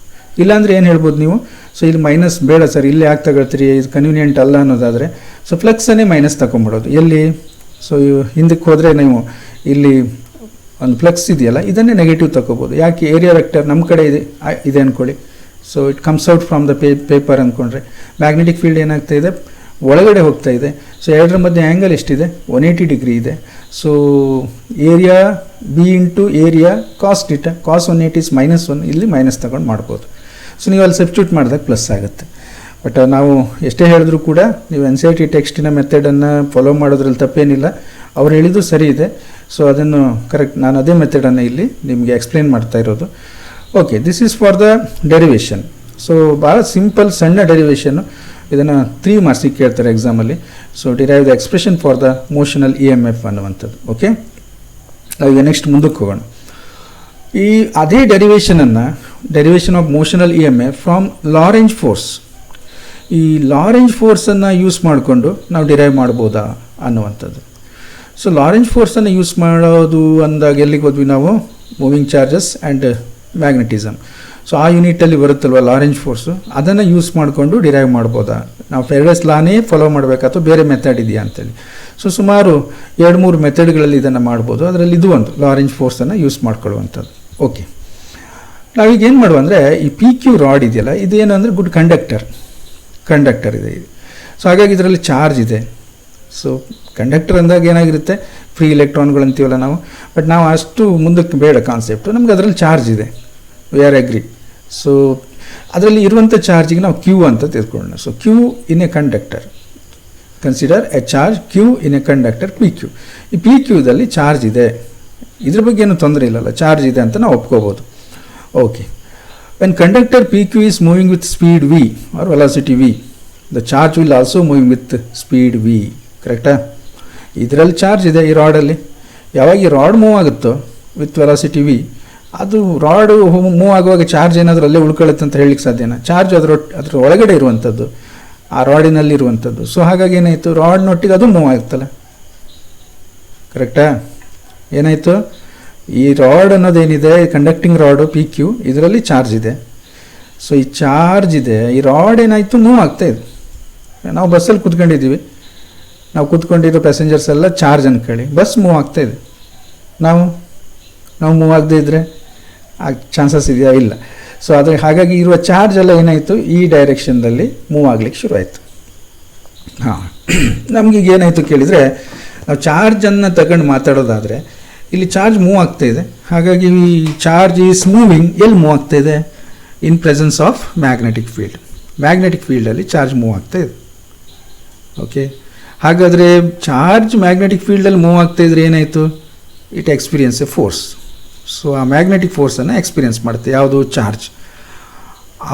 ಇಲ್ಲಾಂದರೆ ಏನು ಹೇಳ್ಬೋದು ನೀವು, ಸೊ ಇಲ್ಲಿ ಮೈನಸ್ ಬೇಡ ಸರ್, ಇಲ್ಲಿ ಯಾಕೆ ತಗೊಳ್ತೀರಿ, ಇದು ಕನ್ವೀನಿಯೆಂಟ್ ಅಲ್ಲ ಅನ್ನೋದಾದರೆ ಸೊ ಫ್ಲಕ್ಸನ್ನೇ ಮೈನಸ್ ತಗೊಂಬಿಡೋದು. ಎಲ್ಲಿ, ಸೊ ಹಿಂದಕ್ಕೆ ಹೋದರೆ ನೀವು ಇಲ್ಲಿ ಒಂದು ಫ್ಲಕ್ಸ್ ಇದೆಯಲ್ಲ ಇದನ್ನೇ ನೆಗೆಟಿವ್ ತಗೋಬೋದು. ಯಾಕೆ, ಏರಿಯಾ ವೆಕ್ಟರ್ ನಮ್ಮ ಕಡೆ ಇದೆ ಅಂದ್ಕೊಳ್ಳಿ. So it comes out from the paper ಅಂದ್ಕೊಂಡ್ರೆ ಮ್ಯಾಗ್ನೆಟಿಕ್ ಫೀಲ್ಡ್ ಏನಾಗ್ತಾ ಇದೆ, ಒಳಗಡೆ ಹೋಗ್ತಾ ಇದೆ. ಸೊ ಎರಡರ ಮಧ್ಯೆ ಆ್ಯಂಗಲ್ ಎಷ್ಟಿದೆ, 180 ಡಿಗ್ರಿ ಇದೆ. So area b into area cos theta, cos 180 is -1, ಇಲ್ಲಿ ಮೈನಸ್ ತಗೊಂಡು ಮಾಡ್ಬೋದು. ಸೊ ನೀವು ಅಲ್ಲಿ ಸಬ್ಸ್ಟಿಟ್ಯೂಟ್ ಮಾಡಿದಾಗ ಪ್ಲಸ್ ಆಗುತ್ತೆ. ಬಟ್ ನಾವು ಎಷ್ಟೇ ಹೇಳಿದ್ರು ಕೂಡ ನೀವು ಎನ್ ಸಿ ಆರ್ ಟಿ ಟೆಕ್ಸ್ಟಿನ ಮೆಥಡನ್ನು ಫಾಲೋ ಮಾಡೋದ್ರಲ್ಲಿ ತಪ್ಪೇನಿಲ್ಲ. ಅವ್ರು ಹೇಳಿದ್ದು ಸರಿ ಇದೆ. ಸೊ ಅದನ್ನು ಕರೆಕ್ಟ್, ನಾನು ಅದೇ ಮೆಥಡನ್ನು ಇಲ್ಲಿ ನಿಮಗೆ ಎಕ್ಸ್ಪ್ಲೇನ್ ಮಾಡ್ತಾ ಇರೋದು. Okay, this is for the derivation. So ಭಾಳ ಸಿಂಪಲ್ ಸಣ್ಣ ಡೆರಿವೇಷನ್ನು. ಇದನ್ನು 3 ಮಾರ್ಕ್ಸಿಗೆ ಕೇಳ್ತಾರೆ ಎಕ್ಸಾಮಲ್ಲಿ. So derive the expression for the motional E M F ಅನ್ನುವಂಥದ್ದು. ಓಕೆ, ನಾವೀಗ ನೆಕ್ಸ್ಟ್ ಮುಂದಕ್ಕೆ ಹೋಗೋಣ. ಈ ಅದೇ derivation of motional E M F from Lorentz force. ಈ ಲಾರೆಂಜ್ ಫೋರ್ಸನ್ನು ಯೂಸ್ ಮಾಡಿಕೊಂಡು ನಾವು ಡಿರೈವ್ ಮಾಡ್ಬೋದಾ ಅನ್ನುವಂಥದ್ದು. ಸೊ ಲಾರೆಂಜ್ ಫೋರ್ಸನ್ನು ಯೂಸ್ ಮಾಡೋದು ಅಂದಾಗ ಎಲ್ಲಿಗೆ ಹೋದ್ವಿ ನಾವು, moving charges and magnetism. So ಆ ಯೂನಿಟಲ್ಲಿ ಬರುತ್ತಲ್ವ ಲಾರೆಂಜ್ ಫೋರ್ಸು, ಅದನ್ನು ಯೂಸ್ ಮಾಡಿಕೊಂಡು ಡಿರೈವ್ ಮಾಡ್ಬೋದಾ, ನಾವು ಫೆರಡೇಸ್ ಲಾನೇ ಫಾಲೋ ಮಾಡಬೇಕಾ ಅಥವಾ ಬೇರೆ ಮೆಥಡ್ ಇದೆಯಾ ಅಂತೇಳಿ. ಸೊ ಸುಮಾರು 2-3 ಮೆಥಡ್ಗಳಲ್ಲಿ ಇದನ್ನು ಮಾಡ್ಬೋದು. ಅದರಲ್ಲಿ ಇದು ಒಂದು ಲಾರೆಂಜ್ ಫೋರ್ಸನ್ನು ಯೂಸ್ ಮಾಡ್ಕೊಳ್ಳುವಂಥದ್ದು. ಓಕೆ, ನಾವೀಗ ಏನು ಮಾಡುವ ಅಂದರೆ ಈ ಪಿ ಕ್ಯೂ ರಾಡ್ ಇದೆಯಲ್ಲ, ಇದೇನು ಅಂದರೆ ಗುಡ್ ಕಂಡಕ್ಟರ್ ಇದೆ ಇದು. ಸೊ ಹಾಗಾಗಿ ಇದರಲ್ಲಿ ಚಾರ್ಜ್ ಇದೆ. ಸೊ ಕಂಡಕ್ಟರ್ ಅಂದಾಗ ಏನಾಗಿರುತ್ತೆ, ಫ್ರೀ ಎಲೆಕ್ಟ್ರಾನ್ಗಳು ಅಂತೀವಲ್ಲ ನಾವು. ಬಟ್ ನಾವು ಅಷ್ಟು ಮುಂದಕ್ಕೆ ಬೇಡ ಕಾನ್ಸೆಪ್ಟು, ನಮ್ಗೆ ಅದರಲ್ಲಿ ಚಾರ್ಜ್ ಇದೆ, ವಿ ಆರ್ ಅಗ್ರಿ. ಸೊ ಅದರಲ್ಲಿ ಇರುವಂಥ ಚಾರ್ಜಿಗೆ ನಾವು ಕ್ಯೂ ಅಂತ ತಿಳ್ಕೊಳ್ಳೋಣ. So q in a conductor, consider a charge q in a conductor P q. ಈ ಪಿ ಕ್ಯೂದಲ್ಲಿ ಚಾರ್ಜ್ ಇದೆ, ಇದ್ರ ಬಗ್ಗೆ ಏನು ತೊಂದರೆ ಇಲ್ಲಲ್ಲ, ಚಾರ್ಜ್ ಇದೆ ಅಂತ ನಾವು ಒಪ್ಕೋಬೋದು. Okay, when conductor P Q is moving with speed V or velocity V, the charge will also moving with speed V. ಕರೆಕ್ಟಾ? ಇದರಲ್ಲಿ ಚಾರ್ಜ್ ಇದೆ ಈ ರಾಡಲ್ಲಿ. ಯಾವಾಗ ಈ ರಾಡ್ ಮೂವ್ ಆಗುತ್ತೋ ವಿತ್ ವೆಲಾಸಿಟಿ ವಿ, ಅದು ರಾಡು ಮೂವ್ ಆಗುವಾಗ ಚಾರ್ಜ್ ಏನಾದರೂ ಅಲ್ಲೇ ಉಳ್ಕೊಳ್ಳುತ್ತೆ ಅಂತ ಹೇಳಲಿಕ್ಕೆ ಸಾಧ್ಯನಾ? ಚಾರ್ಜ್ ಅದ್ರ ಒಳಗಡೆ ಇರುವಂಥದ್ದು, ಆ ರಾಡಿನಲ್ಲಿ ಇರುವಂಥದ್ದು. ಸೊ ಹಾಗಾಗಿ ಏನಾಯಿತು, ರಾಡ್ನೊಟ್ಟಿಗೆ ಅದು ಮೂವ್ ಆಗುತ್ತಲ್ಲ, ಕರೆಕ್ಟಾ? ಏನಾಯಿತು, ಈ ರಾಡ್ ಅನ್ನೋದೇನಿದೆ, ಕಂಡಕ್ಟಿಂಗ್ ರಾಡು ಪಿ ಕ್ಯೂ, ಇದರಲ್ಲಿ ಚಾರ್ಜ್ ಇದೆ. ಸೊ ಈ ಚಾರ್ಜ್ ಇದೆ, ಈ ರಾಡ್ ಏನಾಯಿತು, ಮೂವ್ ಆಗ್ತಾಯಿದೆ. ನಾವು ಬಸ್ಸಲ್ಲಿ ಕೂತ್ಕೊಂಡಿದ್ದೀವಿ, ನಾವು ಕೂತ್ಕೊಂಡಿರೋ ಪ್ಯಾಸೆಂಜರ್ಸ್ ಎಲ್ಲ ಚಾರ್ಜ್ ಅಂದ್ಕೊಳ್ಳಿ, ಬಸ್ ಮೂವ್ ಆಗ್ತಾಯಿದೆ. ನಾವು ಮೂವ್ ಆಗದೇ ಇದ್ದರೆ ಆ ಚಾನ್ಸಸ್ ಇದೆಯಾ? ಇಲ್ಲ. ಸೊ ಆದರೆ ಹಾಗಾಗಿ ಇರುವ ಚಾರ್ಜ್ ಎಲ್ಲ ಏನಾಯಿತು, ಈ ಡೈರೆಕ್ಷನ್ದಲ್ಲಿ ಮೂವ್ ಆಗಲಿಕ್ಕೆ ಶುರುವಾಯಿತು. ಹಾಂ, ನಮಗೀಗ ಏನಾಯಿತು ಕೇಳಿದರೆ, ನಾವು ಚಾರ್ಜನ್ನು ತಗೊಂಡು ಮಾತಾಡೋದಾದರೆ ಇಲ್ಲಿ ಚಾರ್ಜ್ ಮೂವ್ ಆಗ್ತಾಯಿದೆ. ಹಾಗಾಗಿ ಈ ಚಾರ್ಜ್ ಈಸ್ ಮೂವಿಂಗ್. ಎಲ್ಲಿ ಮೂವ್ ಆಗ್ತಾಯಿದೆ? ಇನ್ presence of magnetic field. Magnetic ಫೀಲ್ಡಲ್ಲಿ ಚಾರ್ಜ್ ಮೂವ್ ಆಗ್ತಾಯಿದೆ. ಓಕೆ, ಹಾಗಾದರೆ ಚಾರ್ಜ್ ಮ್ಯಾಗ್ನೆಟಿಕ್ ಫೀಲ್ಡಲ್ಲಿ ಮೂವ್ ಆಗ್ತಾಯಿದ್ರೆ ಏನಾಯಿತು, it experience a force. So ಆ ಮ್ಯಾಗ್ನೆಟಿಕ್ ಫೋರ್ಸನ್ನು ಎಕ್ಸ್ಪೀರಿಯನ್ಸ್ ಮಾಡುತ್ತೆ ಯಾವುದು, ಚಾರ್ಜ್.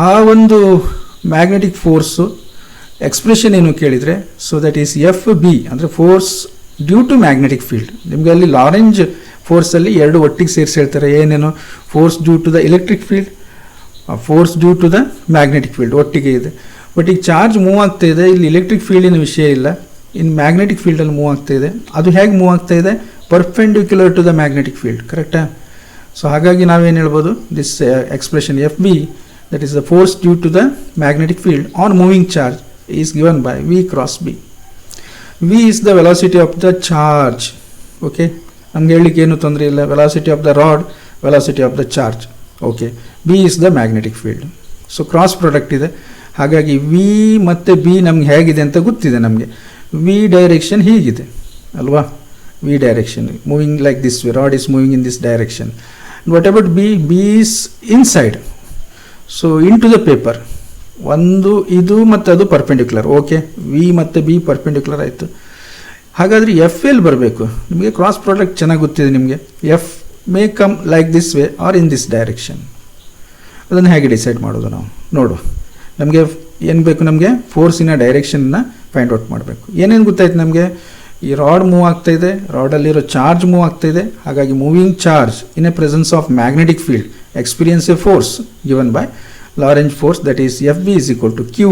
ಆ ಒಂದು ಮ್ಯಾಗ್ನೆಟಿಕ್ ಫೋರ್ಸು ಎಕ್ಸ್ಪ್ರೆಷನ್ ಏನು ಕೇಳಿದರೆ, so that is F B, ಅಂದರೆ force due to magnetic field. ನಿಮಗೆ ಅಲ್ಲಿ ಲಾರೆಂಜ್ ಫೋರ್ಸಲ್ಲಿ ಎರಡು ಒಟ್ಟಿಗೆ ಸೇರಿಸಿ ಹೇಳ್ತಾರೆ, ಏನೇನು, force due to the electric field, force due to the magnetic field ಒಟ್ಟಿಗೆ ಇದೆ. ಬಟ್ ಈಗ ಚಾರ್ಜ್ ಮೂವ್ ಆಗ್ತಾ ಇದೆ, ಇಲ್ಲಿ ಎಲೆಕ್ಟ್ರಿಕ್ ಫೀಲ್ಡಿನ ವಿಷಯ ಇಲ್ಲ, ಇನ್ ಮ್ಯಾಗ್ನೆಟಿಕ್ ಫೀಲ್ಡಲ್ಲಿ ಮೂವ್ ಆಗ್ತಾ ಇದೆ. ಅದು ಹೇಗೆ ಮೂವ್ ಆಗ್ತಾ ಇದೆ, perpendicular to the magnetic field, ಕರೆಕ್ಟಾ? ಸೊ ಹಾಗಾಗಿ ನಾವೇನು ಹೇಳ್ಬೋದು, this expression f b, that is the force due to the magnetic field on moving charge is given by v cross b. V is the velocity of the charge. Okay, ನಮ್ಗೆ ಹೇಳಲಿಕ್ಕೆ ಏನು ತೊಂದರೆ ಇಲ್ಲ, velocity of the rod, velocity of the charge. Okay, b is the magnetic field. So cross product ಇದೆ, ಹಾಗಾಗಿ V ಮತ್ತು B ನಮ್ಗೆ ಹೇಗಿದೆ ಅಂತ ಗೊತ್ತಿದೆ ನಮಗೆ. ವಿ ಡೈರೆಕ್ಷನ್ ಹೀಗಿದೆ ಅಲ್ವಾ, v direction moving like this way, rod is moving in this direction. And what about B? B is inside, so into the paper. ಒಂದು ಇದು ಮತ್ತು ಅದು ಪರ್ಪೆಂಡಿಕ್ಯುಲರ್. ಓಕೆ, ವಿ ಮತ್ತು ಬಿ ಪರ್ಪೆಂಡಿಕ್ಯುಲರ್ ಆಯಿತು. ಹಾಗಾದರೆ ಎಫ್ ಎಲ್ಲಿ ಬರಬೇಕು? ನಿಮಗೆ ಕ್ರಾಸ್ ಪ್ರಾಡಕ್ಟ್ ಚೆನ್ನಾಗಿ ಗೊತ್ತಿದೆ ನಿಮಗೆ. F may come like this way or in this direction. ಅದನ್ನು ಹೇಗೆ ಡಿಸೈಡ್ ಮಾಡೋದು ನಾವು ನೋಡು. ನಮಗೆ ಏನು ಬೇಕು, ನಮಗೆ ಫೋರ್ಸಿನ ಡೈರೆಕ್ಷನ್ನ ಫೈಂಡ್ ಔಟ್ ಮಾಡಬೇಕು. ಏನೇನು ಗೊತ್ತಾಯ್ತು ನಮಗೆ, ಈ ರಾಡ್ ಮೂವ್ ಆಗ್ತಾ ಇದೆ, ರಾಡಲ್ಲಿರೋ ಚಾರ್ಜ್ ಮೂವ್ ಆಗ್ತಾ ಇದೆ. ಹಾಗಾಗಿ moving charge in a presence of magnetic field experience a force given by Lorentz force, that is F B is equal to Q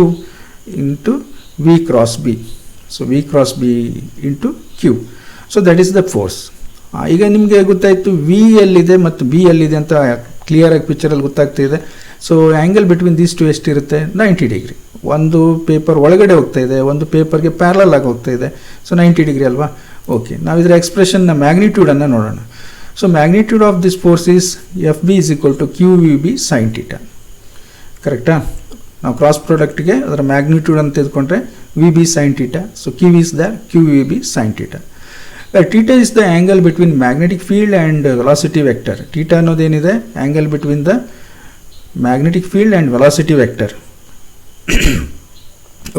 into V cross B. So V cross B into Q. So that is the force. ಈಗ ನಿಮಗೆ ಗೊತ್ತಾಯಿತು V ಎಲ್ಲಿದೆ ಮತ್ತು B ಎಲ್ಲಿದೆ ಅಂತ ಕ್ಲಿಯರಾಗಿ ಪಿಕ್ಚರಲ್ಲಿ ಗೊತ್ತಾಗ್ತಾ ಇದೆ. So angle between these two ಎಷ್ಟಿರುತ್ತೆ, 90 ಡಿಗ್ರಿ. ಒಂದು ಪೇಪರ್ ಒಳಗಡೆ ಹೋಗ್ತಾ ಇದೆ, ಒಂದು ಪೇಪರ್ಗೆ ಪ್ಯಾರಲಲ್ ಆಗಿ ಹೋಗ್ತಾ ಇದೆ. ಸೊ 90 ಡಿಗ್ರಿ ಅಲ್ವಾ. ಓಕೆ, ನಾವು ಇದರ ಎಕ್ಸ್ಪ್ರೆಷನ್ನ ಮ್ಯಾಗ್ನಿಟ್ಯೂಡನ್ನು ನೋಡೋಣ. So magnitude of this force is F B is equal to Q V B sine theta. ಕರೆಕ್ಟಾ? ನಾವು ಕ್ರಾಸ್ ಪ್ರಾಡಕ್ಟ್ಗೆ ಅದರ ಮ್ಯಾಗ್ನಿಟ್ಯೂಡ್ ಅಂತ ತೆಗೆದುಕೊಂಡ್ರೆ V B sine theta. So Q is the Q V B sine theta. Theta is the angle between magnetic field and velocity vector. Theta ಅನ್ನೋದೇನಿದೆ, angle between the magnetic field and velocity vector.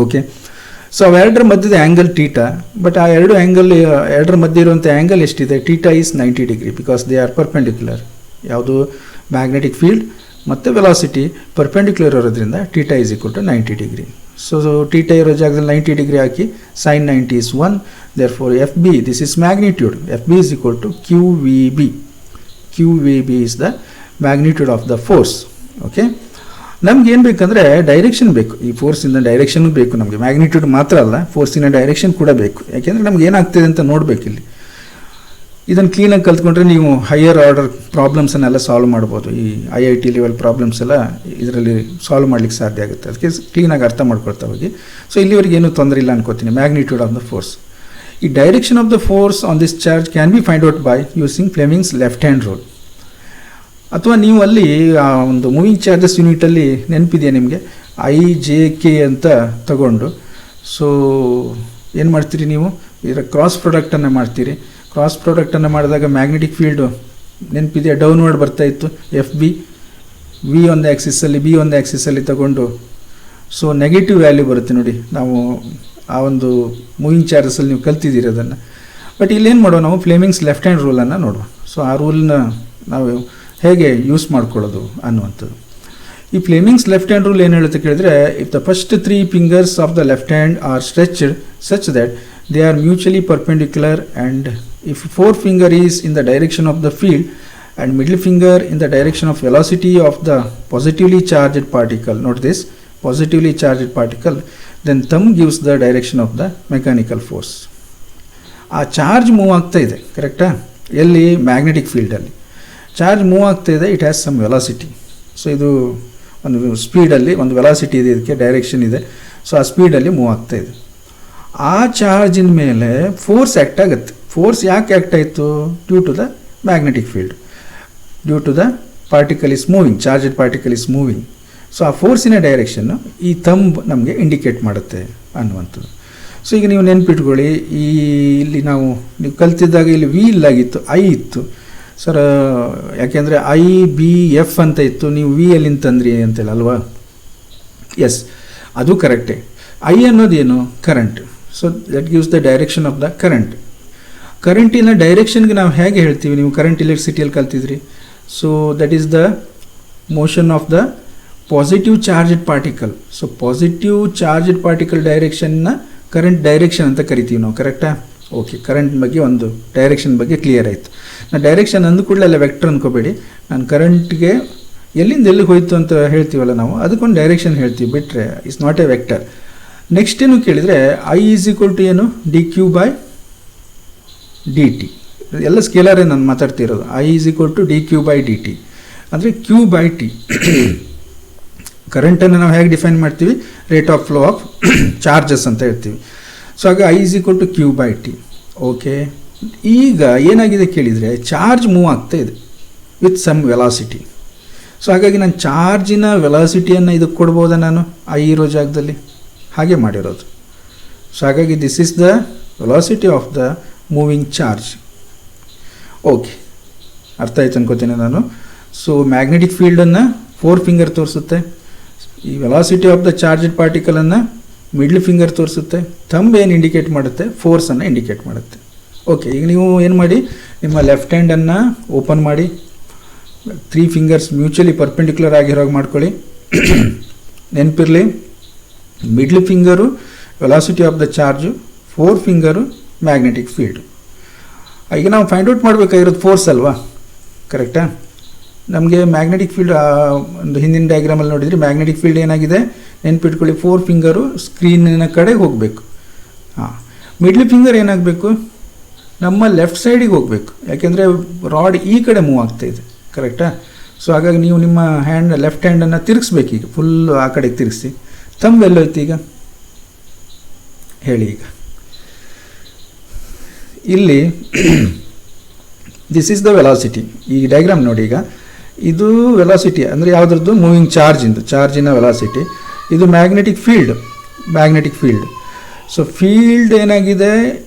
Okay, so ಅವೆರಡರ ಮಧ್ಯದ angle theta. But ಆ ಎರಡರ ಮಧ್ಯೆ ಇರುವಂಥ angle ಎಷ್ಟಿದೆ, theta is 90 degree because they are perpendicular. ಯಾವುದು, magnetic field ಮತ್ತು ವೆಲಾಸಿಟಿ ಪರ್ಪೆಂಡಿಕ್ಯುಲರ್ ಇರೋದ್ರಿಂದ theta is equal to 90 degree. So theta ಇರೋ ಜಾಗದಲ್ಲಿ 90 ಡಿಗ್ರಿ ಹಾಕಿ sine 90 is 1. therefore f b, this is magnitude. F B is equal to Q V b. Q V b is the magnitude of the force. Okay, ನಮ್ಗೆ ಏನು ಬೇಕಂದರೆ direction ಬೇಕು. ಈ ಫೋರ್ಸಿನ direction ಬೇಕು ನಮಗೆ. ಮ್ಯಾಗ್ನಿಟ್ಯೂಡ್ ಮಾತ್ರ ಅಲ್ಲ, ಫೋರ್ಸಿನ ಡೈರೆಕ್ಷನ್ ಕೂಡ ಬೇಕು. ಯಾಕೆಂದರೆ ನಮ್ಗೆ ಏನಾಗ್ತಿದೆ ಅಂತ ನೋಡಬೇಕಿಲ್ಲಿ. ಇದನ್ನು ಕ್ಲೀನಾಗಿ ಕಲ್ತ್ಕೊಂಡ್ರೆ ನೀವು ಹೈಯರ್ ಆರ್ಡರ್ ಪ್ರಾಬ್ಲಮ್ಸನ್ನೆಲ್ಲ ಸಾಲ್ವ್ ಮಾಡ್ಬೋದು. ಈ IIT ಲೆವೆಲ್ ಪ್ರಾಬ್ಲಮ್ಸ್ ಎಲ್ಲ ಇದರಲ್ಲಿ ಸಾಲ್ವ್ ಮಾಡ್ಲಿಕ್ಕೆ ಸಾಧ್ಯ ಆಗುತ್ತೆ. ಅದಕ್ಕೆ ಕ್ಲೀನಾಗಿ ಅರ್ಥ ಮಾಡ್ಕೊಳ್ತಾ ಹೋಗಿ. ಸೊ ಇಲ್ಲಿವರೆಗೆ ಏನೂ ತೊಂದರೆ ಇಲ್ಲ ಅನ್ಕೋತೀನಿ. ಮ್ಯಾಗ್ನಿಟ್ಯೂಡ್ ಆಫ್ ದ ಫೋರ್ಸ್, ಈ direction of the force on this charge can be find out by using Fleming's left hand rule. ಅಥವಾ ನೀವು ಅಲ್ಲಿ ಆ ಒಂದು ಮೂವಿಂಗ್ ಚಾರ್ಜಸ್ ಯೂನಿಟಲ್ಲಿ ನೆನಪಿದೆಯಾ ನಿಮಗೆ, IJK ಅಂತ ತಗೊಂಡು ಸೊ ಏನು ಮಾಡ್ತೀರಿ ನೀವು, ಇದರ ಕ್ರಾಸ್ ಪ್ರಾಡಕ್ಟನ್ನು ಮಾಡ್ತೀರಿ. ಕ್ರಾಸ್ ಪ್ರಾಡಕ್ಟನ್ನು ಮಾಡಿದಾಗ ಮ್ಯಾಗ್ನೆಟಿಕ್ ಫೀಲ್ಡು ನೆನಪಿದೆಯಾ, ಡೌನ್ವರ್ಡ್ ಬರ್ತಾ ಇತ್ತು. ಎಫ್ ಬಿ, ವಿ ಒಂದು ಆ್ಯಕ್ಸಿಸಲ್ಲಿ, ಬಿ ಒಂದು ಆ್ಯಕ್ಸಿಸಲ್ಲಿ ತಗೊಂಡು ಸೊ ನೆಗೆಟಿವ್ ವ್ಯಾಲ್ಯೂ ಬರುತ್ತೆ ನೋಡಿ. ನಾವು ಆ ಒಂದು ಮೂವಿಂಗ್ ಚಾರ್ಜಸಲ್ಲಿ ನೀವು ಕಲ್ತಿದ್ದೀರಿ ಅದನ್ನು. ಬಟ್ ಇಲ್ಲೇನು ಮಾಡುವ, ನಾವು ಫ್ಲೇಮಿಂಗ್ಸ್ ಲೆಫ್ಟ್ ಹ್ಯಾಂಡ್ ರೂಲನ್ನು ನೋಡುವ. ಸೊ ಆ ರೂಲ್ನ ನಾವು ಹೇಗೆ ಯೂಸ್ ಮಾಡ್ಕೊಳ್ಳೋದು ಅನ್ನುವಂಥದ್ದು. ಈ ಫ್ಲೇಮಿಂಗ್ಸ್ ಲೆಫ್ಟ್ ಹ್ಯಾಂಡ್ ರೂಲ್ ಏನು ಹೇಳುತ್ತೆ ಕೇಳಿದ್ರೆ, if the first 3 fingers of the left hand are stretched such that they are mutually perpendicular, and if 4th finger is in the direction of the field and middle finger in the direction of velocity of the positively charged particle. Note this, positively charged particle. Then thumb gives the direction of the mechanical force. ಆ charge move ಆಗ್ತಾ ಇದೆ, ಕರೆಕ್ಟಾ? ಎಲ್ಲಿ? Magnetic ಫೀಲ್ಡಲ್ಲಿ charge move ಆಗ್ತಾ ಇದೆ. It has some velocity. So ಇದು ಒಂದು ಸ್ಪೀಡಲ್ಲಿ ಒಂದು ವೆಲಾಸಿಟಿ ಇದೆ, ಇದಕ್ಕೆ ಡೈರೆಕ್ಷನ್ ಇದೆ. ಸೊ ಆ ಸ್ಪೀಡಲ್ಲಿ ಮೂವ್ ಆಗ್ತಾ ಇದೆ. ಆ ಚಾರ್ಜಿನ ಮೇಲೆ ಫೋರ್ಸ್ ಆ್ಯಕ್ಟ್ ಆಗುತ್ತೆ. ಫೋರ್ಸ್ ಯಾಕೆ ಆ್ಯಕ್ಟ್ ಆಯಿತು? Due to the magnetic field, due to the particle is moving, charged particle is moving. So ಆ ಫೋರ್ಸಿನ ಡೈರೆಕ್ಷನ್ನು ಈ ಥಂಬ್ ನಮಗೆ ಇಂಡಿಕೇಟ್ ಮಾಡುತ್ತೆ ಅನ್ನುವಂಥದ್ದು. ಸೊ ಈಗ ನೀವು ನೆನ್ಪಿಟ್ಕೊಳ್ಳಿ, ಇಲ್ಲಿ ನೀವು ಕಲ್ತಿದ್ದಾಗ ಇಲ್ಲಿ ವಿ ಇಲ್ಲಾಗಿತ್ತು, ಐ ಇತ್ತು ಸರ್. ಯಾಕೆಂದರೆ ಐ ಬಿ ಎಫ್ ಅಂತ ಇತ್ತು, ನೀವು ವಿ ಎಲ್ಲಿಂದ ತಂದ್ರಿ ಅಂತೆಲ್ಲ ಅಲ್ವಾ? ಎಸ್, ಅದು ಕರೆಕ್ಟೇ. ಐ ಅನ್ನೋದೇನು? Current. So that gives the direction of the current. ಕರೆಂಟಿನ ಡೈರೆಕ್ಷನ್ಗೆ ನಾವು ಹೇಗೆ ಹೇಳ್ತೀವಿ? ನೀವು ಕರೆಂಟ್ ಎಲೆಕ್ಟ್ರಿಸಿಟಿಯಲ್ಲಿ ಕಲ್ತಿದ್ರಿ. So that is the motion of the positive charged particle. So positive charged particle ಡೈರೆಕ್ಷನ್ನ ಕರೆಂಟ್ ಡೈರೆಕ್ಷನ್ ಅಂತ ಕರಿತೀವಿ ನಾವು, ಕರೆಕ್ಟಾ? ಓಕೆ, ಕರೆಂಟ್ ಬಗ್ಗೆ ಒಂದು ಡೈರೆಕ್ಷನ್ ಬಗ್ಗೆ ಕ್ಲಿಯರ್ ಆಯಿತು. ನಾನು ಡೈರೆಕ್ಷನ್ ಅಂದ ಕೂಡಲೇ ಅಲ್ಲ ವೆಕ್ಟರ್ ಅಂದ್ಕೋಬೇಡಿ. ನಾನು ಕರೆಂಟ್ಗೆ ಎಲ್ಲಿಂದ ಎಲ್ಲಿಗೆ ಹೋಯಿತು ಅಂತ ಹೇಳ್ತೀವಲ್ಲ ನಾವು, ಅದಕ್ಕೊಂದು ಡೈರೆಕ್ಷನ್ ಹೇಳ್ತೀವಿ, ಬಿಟ್ಟರೆ it's not a vector. Next ಏನು ಕೇಳಿದರೆ ಐ ಈಸ್ ಈಕ್ವಲ್ ಟು ಏನು? D q by D t. ಎಲ್ಲ ಸ್ಕೇಲರೇ ನಾನು ಮಾತಾಡ್ತಿರೋದು. I is equal to d q by D T ಅಂದರೆ ಕ್ಯೂ ಬೈ ಟಿ. ಕರೆಂಟನ್ನು ನಾವು ಹೇಗೆ ಡಿಫೈನ್ ಮಾಡ್ತೀವಿ? Rate of flow of charges ಅಂತ ಹೇಳ್ತೀವಿ. ಸೊ ಆಗ I is equal to q by t. Okay, ಈಗ ಏನಾಗಿದೆ ಕೇಳಿದರೆ ಚಾರ್ಜ್ ಮೂವ್ ಆಗ್ತಾ ಇದೆ ವಿತ್ ಸಮ್ ವೆಲಾಸಿಟಿ. ಸೊ ಹಾಗಾಗಿ ನಾನು ಚಾರ್ಜಿನ ವೆಲಾಸಿಟಿಯನ್ನು ಇದಕ್ಕೆ ಕೊಡ್ಬೋದಾ ನಾನು ಐ ಇರೋ ಜಾಗದಲ್ಲಿ? ಹಾಗೆ ಮಾಡಿರೋದು. ಸೊ ಹಾಗಾಗಿ this is the velocity of the moving charge. Okay, ಅರ್ಥ ಆಯ್ತು ಅನ್ಕೋತೀನಿ ನಾನು. ಸೊ ಮ್ಯಾಗ್ನೆಟಿಕ್ ಫೀಲ್ಡನ್ನು 4 ಫಿಂಗರ್ ತೋರಿಸುತ್ತೆ. ಈ ವೆಲಾಸಿಟಿ ಆಫ್ ದ ಚಾರ್ಜಡ್ ಪಾರ್ಟಿಕಲನ್ನು ಮಿಡ್ಲ್ ಫಿಂಗರ್ ತೋರಿಸುತ್ತೆ. ಥಂಬ್ ಏನು ಇಂಡಿಕೇಟ್ ಮಾಡುತ್ತೆ? ಫೋರ್ಸನ್ನು ಇಂಡಿಕೇಟ್ ಮಾಡುತ್ತೆ. ಓಕೆ, ಈಗ ನೀವು ಏನು ಮಾಡಿ, ನಿಮ್ಮ ಲೆಫ್ಟ್ ಹ್ಯಾಂಡನ್ನು ಓಪನ್ ಮಾಡಿ 3 ಫಿಂಗರ್ಸ್ ಮ್ಯೂಚುವಲಿ ಪರ್ಪೆಂಡಿಕ್ಯುಲರ್ ಆಗಿರೋಗಿ ಮಾಡ್ಕೊಳ್ಳಿ. ನೆನಪಿರಲಿ, middle finger velocity of the charge, 4 finger magnetic field. ಈಗ ನಾವು ಫೈಂಡ್ ಔಟ್ ಮಾಡಬೇಕಾಗಿರೋದು ಫೋರ್ಸ್ ಅಲ್ವಾ? ಕರೆಕ್ಟಾ? ನಮಗೆ ಮ್ಯಾಗ್ನೆಟಿಕ್ ಫೀಲ್ಡ್ ಒಂದು ಹಿಂದಿನ ಡಯಾಗ್ರಾಮಲ್ಲಿ ನೋಡಿದರೆ ಮ್ಯಾಗ್ನೆಟಿಕ್ ಫೀಲ್ಡ್ ಏನಾಗಿದೆ ನೆನ್ಪಿಟ್ಕೊಳ್ಳಿ, 4 ಫಿಂಗರು ಸ್ಕ್ರೀನಿನ ಕಡೆಗೆ ಹೋಗಬೇಕು. ಹಾಂ, ಮಿಡ್ಲ್ ಫಿಂಗರ್ ಏನಾಗಬೇಕು? ನಮ್ಮ ಲೆಫ್ಟ್ ಸೈಡಿಗೆ ಹೋಗಬೇಕು. ಯಾಕೆಂದರೆ ರಾಡ್ ಈ ಕಡೆ ಮೂವ್ ಆಗ್ತಾ ಇದೆ, ಕರೆಕ್ಟಾ? ಸೊ ಹಾಗಾಗಿ ನೀವು ನಿಮ್ಮ ಲೆಫ್ಟ್ ಹ್ಯಾಂಡನ್ನು ತಿರುಗಿಸ್ಬೇಕು. ಈಗ ಫುಲ್ ಆ ಕಡೆಗೆ ತಿರುಗಿಸಿ. ಥಂಬ್ ಎಲ್ಲೋಯ್ತು ಈಗ ಹೇಳಿ? ಈಗ ಇಲ್ಲಿ ದಿಸ್ ಈಸ್ ದ ವೆಲಾಸಿಟಿ. ಈ ಡಯಾಗ್ರಾಮ್ ನೋಡಿ, ಈಗ ಇದು ವೆಲಾಸಿಟಿ ಅಂದರೆ ಯಾವುದ್ರದ್ದು? ಮೂವಿಂಗ್ ಚಾರ್ಜಿನ ವೆಲಾಸಿಟಿ. ಇದು ಮ್ಯಾಗ್ನೆಟಿಕ್ ಫೀಲ್ಡ್. ಸೊ ಫೀಲ್ಡ್ ಏನಾಗಿದೆ?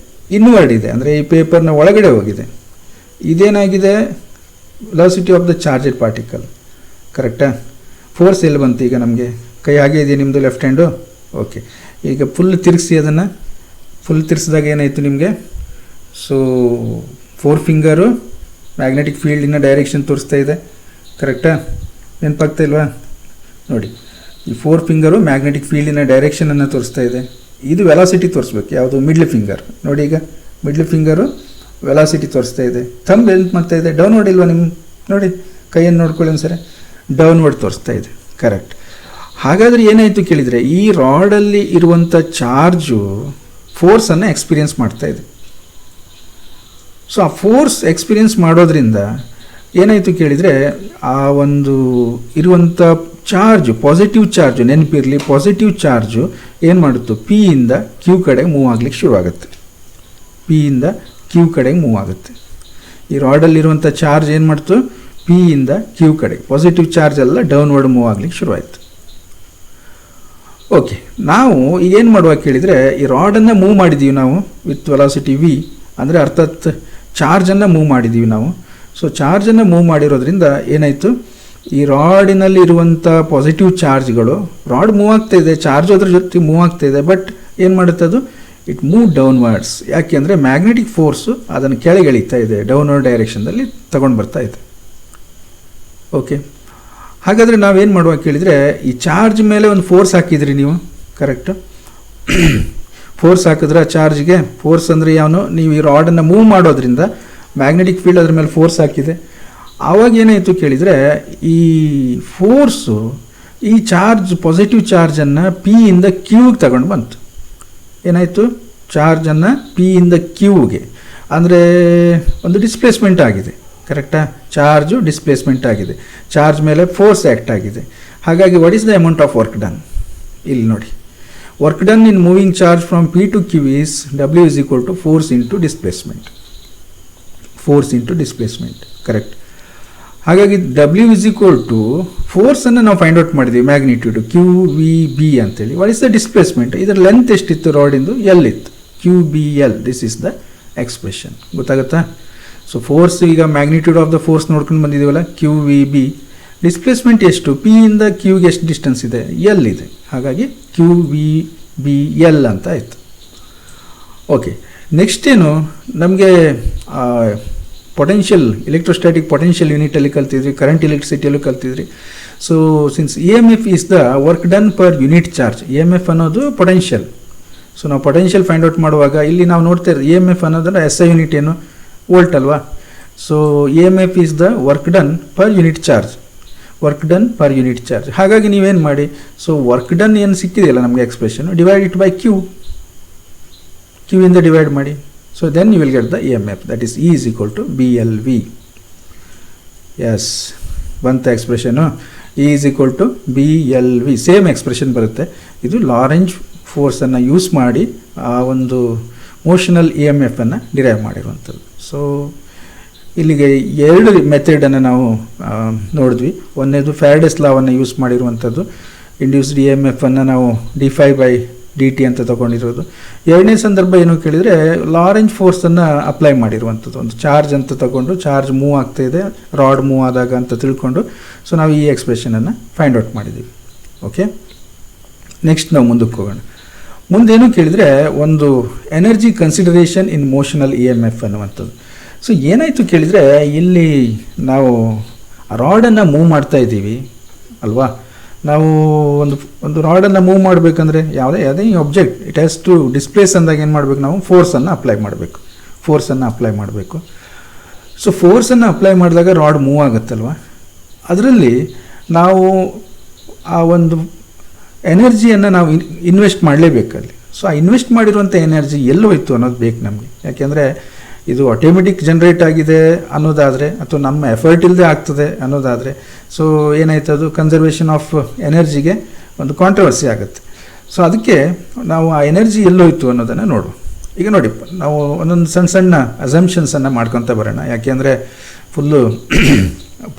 ಇನ್ವರ್ಡ್ ಇದೆ, ಅಂದರೆ ಈ ಪೇಪರ್ನ ಒಳಗಡೆ ಹೋಗಿದೆ. ಇದೇನಾಗಿದೆ? Velocity of the charged particle, ಕರೆಕ್ಟಾ? ಫೋರ್ಸ್ ಎಲ್ಲಿ ಬಂತು ಈಗ ನಮಗೆ? ಕೈ ಹಾಗೆ ಇದೆಯಾ ನಿಮ್ಮದು ಲೆಫ್ಟ್ ಹ್ಯಾಂಡು? ಓಕೆ, ಈಗ ಫುಲ್ ತಿರುಗಿಸಿ. ಅದನ್ನು ಫುಲ್ ತಿರ್ಸಿದಾಗ ಏನಾಯಿತು ನಿಮಗೆ? ಸೊ 4 ಫಿಂಗರು ಮ್ಯಾಗ್ನೆಟಿಕ್ ಫೀಲ್ಡಿನ ಡೈರೆಕ್ಷನ್ ತೋರಿಸ್ತಾ ಇದೆ, ಕರೆಕ್ಟಾ? ನೆನಪಾಗ್ತಾ ಇಲ್ವಾ? ನೋಡಿ, ಈ 4 ಫಿಂಗರು ಮ್ಯಾಗ್ನೆಟಿಕ್ ಫೀಲ್ಡಿನ ಡೈರೆಕ್ಷನನ್ನು ತೋರಿಸ್ತಾ ಇದೆ. ಇದು ವೆಲಾಸಿಟಿ ತೋರಿಸ್ಬೇಕು. ಯಾವುದು? Middle finger. ನೋಡಿ, ಈಗ ಮಿಡ್ಲ್ ಫಿಂಗರು ವೆಲಾಸಿಟಿ ತೋರಿಸ್ತಾ ಇದೆ. ಥಂಬ್ ಎಲ್ಲಿ ಮಾಡ್ತಾ ಇದೆ? ಡೌನ್ವರ್ಡ್ ಇಲ್ವಾ? ನಿಮ್ಮ ನೋಡಿ, ಕೈಯನ್ನು ನೋಡ್ಕೊಳ್ಳಿ ಒಂದ್ಸರಿ. ಡೌನ್ವರ್ಡ್ ತೋರಿಸ್ತಾ ಇದೆ, ಕರೆಕ್ಟ್. ಹಾಗಾದರೆ ಏನಾಯಿತು ಕೇಳಿದರೆ, ಈ ರಾಡಲ್ಲಿ ಇರುವಂಥ ಚಾರ್ಜು ಫೋರ್ಸನ್ನು ಎಕ್ಸ್ಪೀರಿಯನ್ಸ್ ಮಾಡ್ತಾ ಇದೆ. ಸೊ ಆ ಫೋರ್ಸ್ ಎಕ್ಸ್ಪೀರಿಯನ್ಸ್ ಮಾಡೋದ್ರಿಂದ ಏನಾಯಿತು ಕೇಳಿದರೆ, ಆ ಒಂದು ಇರುವಂಥ ಚಾರ್ಜು, ಪಾಸಿಟಿವ್ ಚಾರ್ಜು, ನೆನಪಿರಲಿ, ಪಾಸಿಟಿವ್ ಚಾರ್ಜು ಏನು ಮಾಡುತ್ತು? ಪಿ ಇಂದ ಕ್ಯೂ ಕಡೆಗೆ ಮೂವ್ ಆಗಲಿಕ್ಕೆ ಶುರುವಾಗುತ್ತೆ. ಪಿ ಇಂದ ಕ್ಯೂ ಕಡೆಗೆ ಮೂವ್ ಆಗುತ್ತೆ. ಈ ರಾಡಲ್ಲಿರುವಂಥ ಚಾರ್ಜ್ ಏನು ಮಾಡ್ತು? ಪಿ ಇಂದ ಕ್ಯೂ ಕಡೆಗೆ. ಪಾಸಿಟಿವ್ ಚಾರ್ಜ್ ಎಲ್ಲ ಡೌನ್ವರ್ಡ್ ಮೂವ್ ಆಗಲಿಕ್ಕೆ ಶುರುವಾಯಿತು. ಓಕೆ, ನಾವು ಏನು ಮಾಡುವ ಕೇಳಿದರೆ, ಈ ರಾಡನ್ನು ಮೂವ್ ಮಾಡಿದ್ದೀವಿ ನಾವು ವಿತ್ ವೆಲಾಸಿಟಿ ವಿ, ಅಂದರೆ ಅರ್ಥಾತ್ ಚಾರ್ಜನ್ನು ಮೂವ್ ಮಾಡಿದ್ದೀವಿ ನಾವು. ಸೊ ಚಾರ್ಜನ್ನು ಮೂವ್ ಮಾಡಿರೋದ್ರಿಂದ ಏನಾಯಿತು? ಈ ರಾಡಿನಲ್ಲಿ ಇರುವಂಥ ಪಾಸಿಟಿವ್ ಚಾರ್ಜ್ಗಳು, ರಾಡ್ ಮೂವ್ ಆಗ್ತಾ ಇದೆ, ಚಾರ್ಜ್ ಅದ್ರ ಜೊತೆ ಮೂವ್ ಆಗ್ತಾ ಇದೆ, ಬಟ್ ಏನು ಮಾಡುತ್ತೆ ಅದು? It move downwards. ಯಾಕೆ ಅಂದರೆ ಮ್ಯಾಗ್ನೆಟಿಕ್ ಫೋರ್ಸು ಅದನ್ನು ಕೆಳಗೆ ಎಳೀತಾ ಇದೆ, ಡೌನ್ವರ್ಡ್ ಡೈರೆಕ್ಷನ್ದಲ್ಲಿ ತಗೊಂಡು ಬರ್ತಾ ಇದೆ. ಓಕೆ, ಹಾಗಾದರೆ ನಾವೇನು ಮಾಡುವ ಕೇಳಿದರೆ, ಈ ಚಾರ್ಜ್ ಮೇಲೆ ಒಂದು ಫೋರ್ಸ್ ಹಾಕಿದ್ರಿ ನೀವು, ಕರೆಕ್ಟು? ಫೋರ್ಸ್ ಹಾಕಿದ್ರೆ ಆ ಚಾರ್ಜ್ಗೆ, ಫೋರ್ಸ್ ಅಂದರೆ ಯಾವನು? ನೀವು ಈ ರಾಡನ್ನು ಮೂವ್ ಮಾಡೋದ್ರಿಂದ ಮ್ಯಾಗ್ನೆಟಿಕ್ ಫೀಲ್ಡ್ ಅದ್ರ ಮೇಲೆ ಫೋರ್ಸ್ ಹಾಕಿದೆ. ಆವಾಗ ಏನಾಯಿತು ಕೇಳಿದರೆ ಈ ಫೋರ್ಸು ಈ ಚಾರ್ಜ್ ಪಾಸಿಟಿವ್ ಚಾರ್ಜನ್ನು ಪಿ ಇಂದ ಕ್ಯೂಗೆ ತಗೊಂಡು ಬಂತು. ಏನಾಯಿತು, ಚಾರ್ಜನ್ನು ಪಿ ಇಂದ ಕ್ಯೂಗೆ, ಅಂದರೆ ಒಂದು ಡಿಸ್ಪ್ಲೇಸ್ಮೆಂಟ್ ಆಗಿದೆ. ಕರೆಕ್ಟಾ? ಚಾರ್ಜು ಡಿಸ್ಪ್ಲೇಸ್ಮೆಂಟ್ ಆಗಿದೆ, ಚಾರ್ಜ್ ಮೇಲೆ ಫೋರ್ಸ್ ಆ್ಯಕ್ಟ್ ಆಗಿದೆ. ಹಾಗಾಗಿ what is the amount of work done? ಇಲ್ಲಿ ನೋಡಿ, work done in moving charge from p to q is ಡಬ್ಲ್ಯೂ is equal to force into displacement. Force into displacement, correct. ಹಾಗಾಗಿ ಡಬ್ಲ್ಯೂ is equal to ಫೋರ್ಸನ್ನು ನಾವು find out ಮಾಡಿದ್ವಿ, magnitude q V b ಅಂತೇಳಿ. What is the displacement? ಇದರ length ಎಷ್ಟಿತ್ತು ರಾಡಿಂದು? ಎಲ್ ಇತ್ತು, q B L. This is the expression. ಗೊತ್ತಾಗುತ್ತಾ? ಸೊ ಫೋರ್ಸ್, ಈಗ ಮ್ಯಾಗ್ನಿಟ್ಯೂಡ್ ಆಫ್ ದ ಫೋರ್ಸ್ ನೋಡ್ಕೊಂಡು ಬಂದಿದ್ದೀವಲ್ಲ, ಕ್ಯೂ ವಿ ಬಿ. ಡಿಸ್ಪ್ಲೇಸ್ಮೆಂಟ್ ಎಷ್ಟು? ಪಿ ಇಂದ ಕ್ಯೂಗೆ ಎಷ್ಟು ಡಿಸ್ಟೆನ್ಸ್ ಇದೆ? ಎಲ್ ಇದೆ. ಹಾಗಾಗಿ ಕ್ಯೂ ವಿ ಬಿ ಎಲ್ ಅಂತ ಆಯಿತು. ಓಕೆ, ನೆಕ್ಸ್ಟ್ ಏನು, ನಮಗೆ ಪೊಟೆನ್ಷಿಯಲ್, ಎಲೆಕ್ಟ್ರೋಸ್ಟ್ಯಾಟಿಕ್ ಪೊಟೆನ್ಷಿಯಲ್ ಯೂನಿಟಲ್ಲಿ ಕಲ್ತಿದ್ರಿ, ಕರೆಂಟ್ ಎಲೆಕ್ಟ್ರಿಸಿಟಿಯಲ್ಲೂ ಕಲ್ತಿದ್ರಿ. So since E M F is the work done per unit charge. E M F ಅನ್ನೋದು ಪೊಟೆನ್ಷಿಯಲ್. ಸೊ ನಾವು ಪೊಟೆನ್ಷಿಯಲ್ ಫೈಂಡ್ ಔಟ್ ಮಾಡುವಾಗ ಇಲ್ಲಿ ನಾವು ನೋಡ್ತಾ ಇರೋದು ಇ ಎಮ್ ಎಫ್ ಅನ್ನೋದನ್ನು ಎಸ್ ಐ ಯೂನಿಟ್ ಏನು? ವೋಲ್ಟ್ ಅಲ್ವಾ? So E M F is the work done per unit charge. Work done per unit charge. ಹಾಗಾಗಿ ನೀವೇನು ಮಾಡಿ, ಸೊ ವರ್ಕ್ ಡನ್ ಏನು ಸಿಕ್ಕಿದೆಯಲ್ಲ ನಮಗೆ expression, divide it by Q. Q ಇಂದ ಡಿವೈಡ್ ಮಾಡಿ. So then you will get the E M F, that is E is equal to B L V. Yes, ಬಂತ expression? E is equal to B L V. Same expression ಬರುತ್ತೆ. ಇದು Lorentz ಫೋರ್ಸನ್ನು use ಮಾಡಿ ಆ ಒಂದು motional E M F ಅನ್ನು derive ಮಾಡಿರುವಂಥದ್ದು. ಸೊ ಇಲ್ಲಿಗೆ ಎರಡು ಮೆಥಡನ್ನು ನಾವು ನೋಡಿದ್ವಿ. ಒಂದನೇದು ಫ್ಯಾರಡೇಸ್ ಲಾವನ್ನು ಯೂಸ್ ಮಾಡಿರುವಂಥದ್ದು, ಇಂಡ್ಯೂಸ್ಡ್ ಇ ಎಮ್ ಎಫ್ ಅನ್ನು ನಾವು d phi by D t ಅಂತ ತೊಗೊಂಡಿರೋದು. ಎರಡನೇ ಸಂದರ್ಭ ಏನು ಕೇಳಿದರೆ, ಲಾರೆಂಜ್ ಫೋರ್ಸನ್ನು ಅಪ್ಲೈ ಮಾಡಿರುವಂಥದ್ದು. ಒಂದು ಚಾರ್ಜ್ ಅಂತ ತಗೊಂಡು, ಚಾರ್ಜ್ ಮೂವ್ ಆಗ್ತಾಯಿದೆ, ರಾಡ್ ಮೂವ್ ಆದಾಗ ಅಂತ ತಿಳ್ಕೊಂಡು, ಸೊ ನಾವು ಈ ಎಕ್ಸ್ಪ್ರೆಷನನ್ನು ಫೈಂಡ್ ಔಟ್ ಮಾಡಿದ್ದೀವಿ. ಓಕೆ, ನೆಕ್ಸ್ಟ್ ನಾವು ಮುಂದಕ್ಕೆ ಹೋಗೋಣ. ಮುಂದೇನು ಕೇಳಿದರೆ, ಒಂದು ಎನರ್ಜಿ ಕನ್ಸಿಡರೇಷನ್ ಇನ್ ಮೋಷನಲ್ ಇ ಎಮ್ ಎಫ್ ಅನ್ನುವಂಥದ್ದು. ಸೊ ಏನಾಯಿತು ಕೇಳಿದರೆ, ಇಲ್ಲಿ ನಾವು ರಾಡನ್ನು ಮೂವ್ ಮಾಡ್ತಾ ಇದ್ದೀವಿ ಅಲ್ವಾ? ನಾವು ಒಂದು ರಾಡನ್ನು ಮೂವ್ ಮಾಡಬೇಕಂದ್ರೆ ಯಾವುದೇ object it has to displace ಅಂದಾಗ ಏನು ಮಾಡಬೇಕು? ನಾವು ಫೋರ್ಸನ್ನು ಅಪ್ಲೈ ಮಾಡಬೇಕು. ಸೊ ಫೋರ್ಸನ್ನು ಅಪ್ಲೈ ಮಾಡಿದಾಗ ರಾಡ್ ಮೂವ್ ಆಗುತ್ತಲ್ವ, ಅದರಲ್ಲಿ ನಾವು ಆ ಒಂದು ಎನರ್ಜಿಯನ್ನು ನಾವು ಇನ್ವೆಸ್ಟ್ ಮಾಡಲೇಬೇಕಲ್ಲಿ. ಸೊ ಆ ಇನ್ವೆಸ್ಟ್ ಮಾಡಿರುವಂಥ ಎನರ್ಜಿ ಎಲ್ಲೋಯ್ತು ಅನ್ನೋದು ಬೇಕು ನಮಗೆ. ಯಾಕೆಂದರೆ ಇದು ಆಟೋಮೆಟಿಕ್ ಜನ್ರೇಟ್ ಆಗಿದೆ ಅನ್ನೋದಾದರೆ, ಅಥವಾ ನಮ್ಮ ಎಫರ್ಟ್ ಇಲ್ಲದೆ ಆಗ್ತದೆ ಅನ್ನೋದಾದರೆ, ಸೊ ಏನಾಯ್ತು, ಅದು ಕನ್ಸರ್ವೇಷನ್ ಆಫ್ ಎನರ್ಜಿಗೆ ಒಂದು ಕಾಂಟ್ರವರ್ಸಿ ಆಗುತ್ತೆ. ಸೊ ಅದಕ್ಕೆ ನಾವು ಆ ಎನರ್ಜಿ ಎಲ್ಲೋಯ್ತು ಅನ್ನೋದನ್ನು ನೋಡುವ. ಈಗ ನೋಡಿ, ನಾವು ಒಂದೊಂದು ಸಣ್ಣ ಸಣ್ಣ ಅಸಂಪ್ಷನ್ಸನ್ನು ಮಾಡ್ಕೊತ ಬರೋಣ. ಯಾಕೆಂದರೆ ಫುಲ್ಲು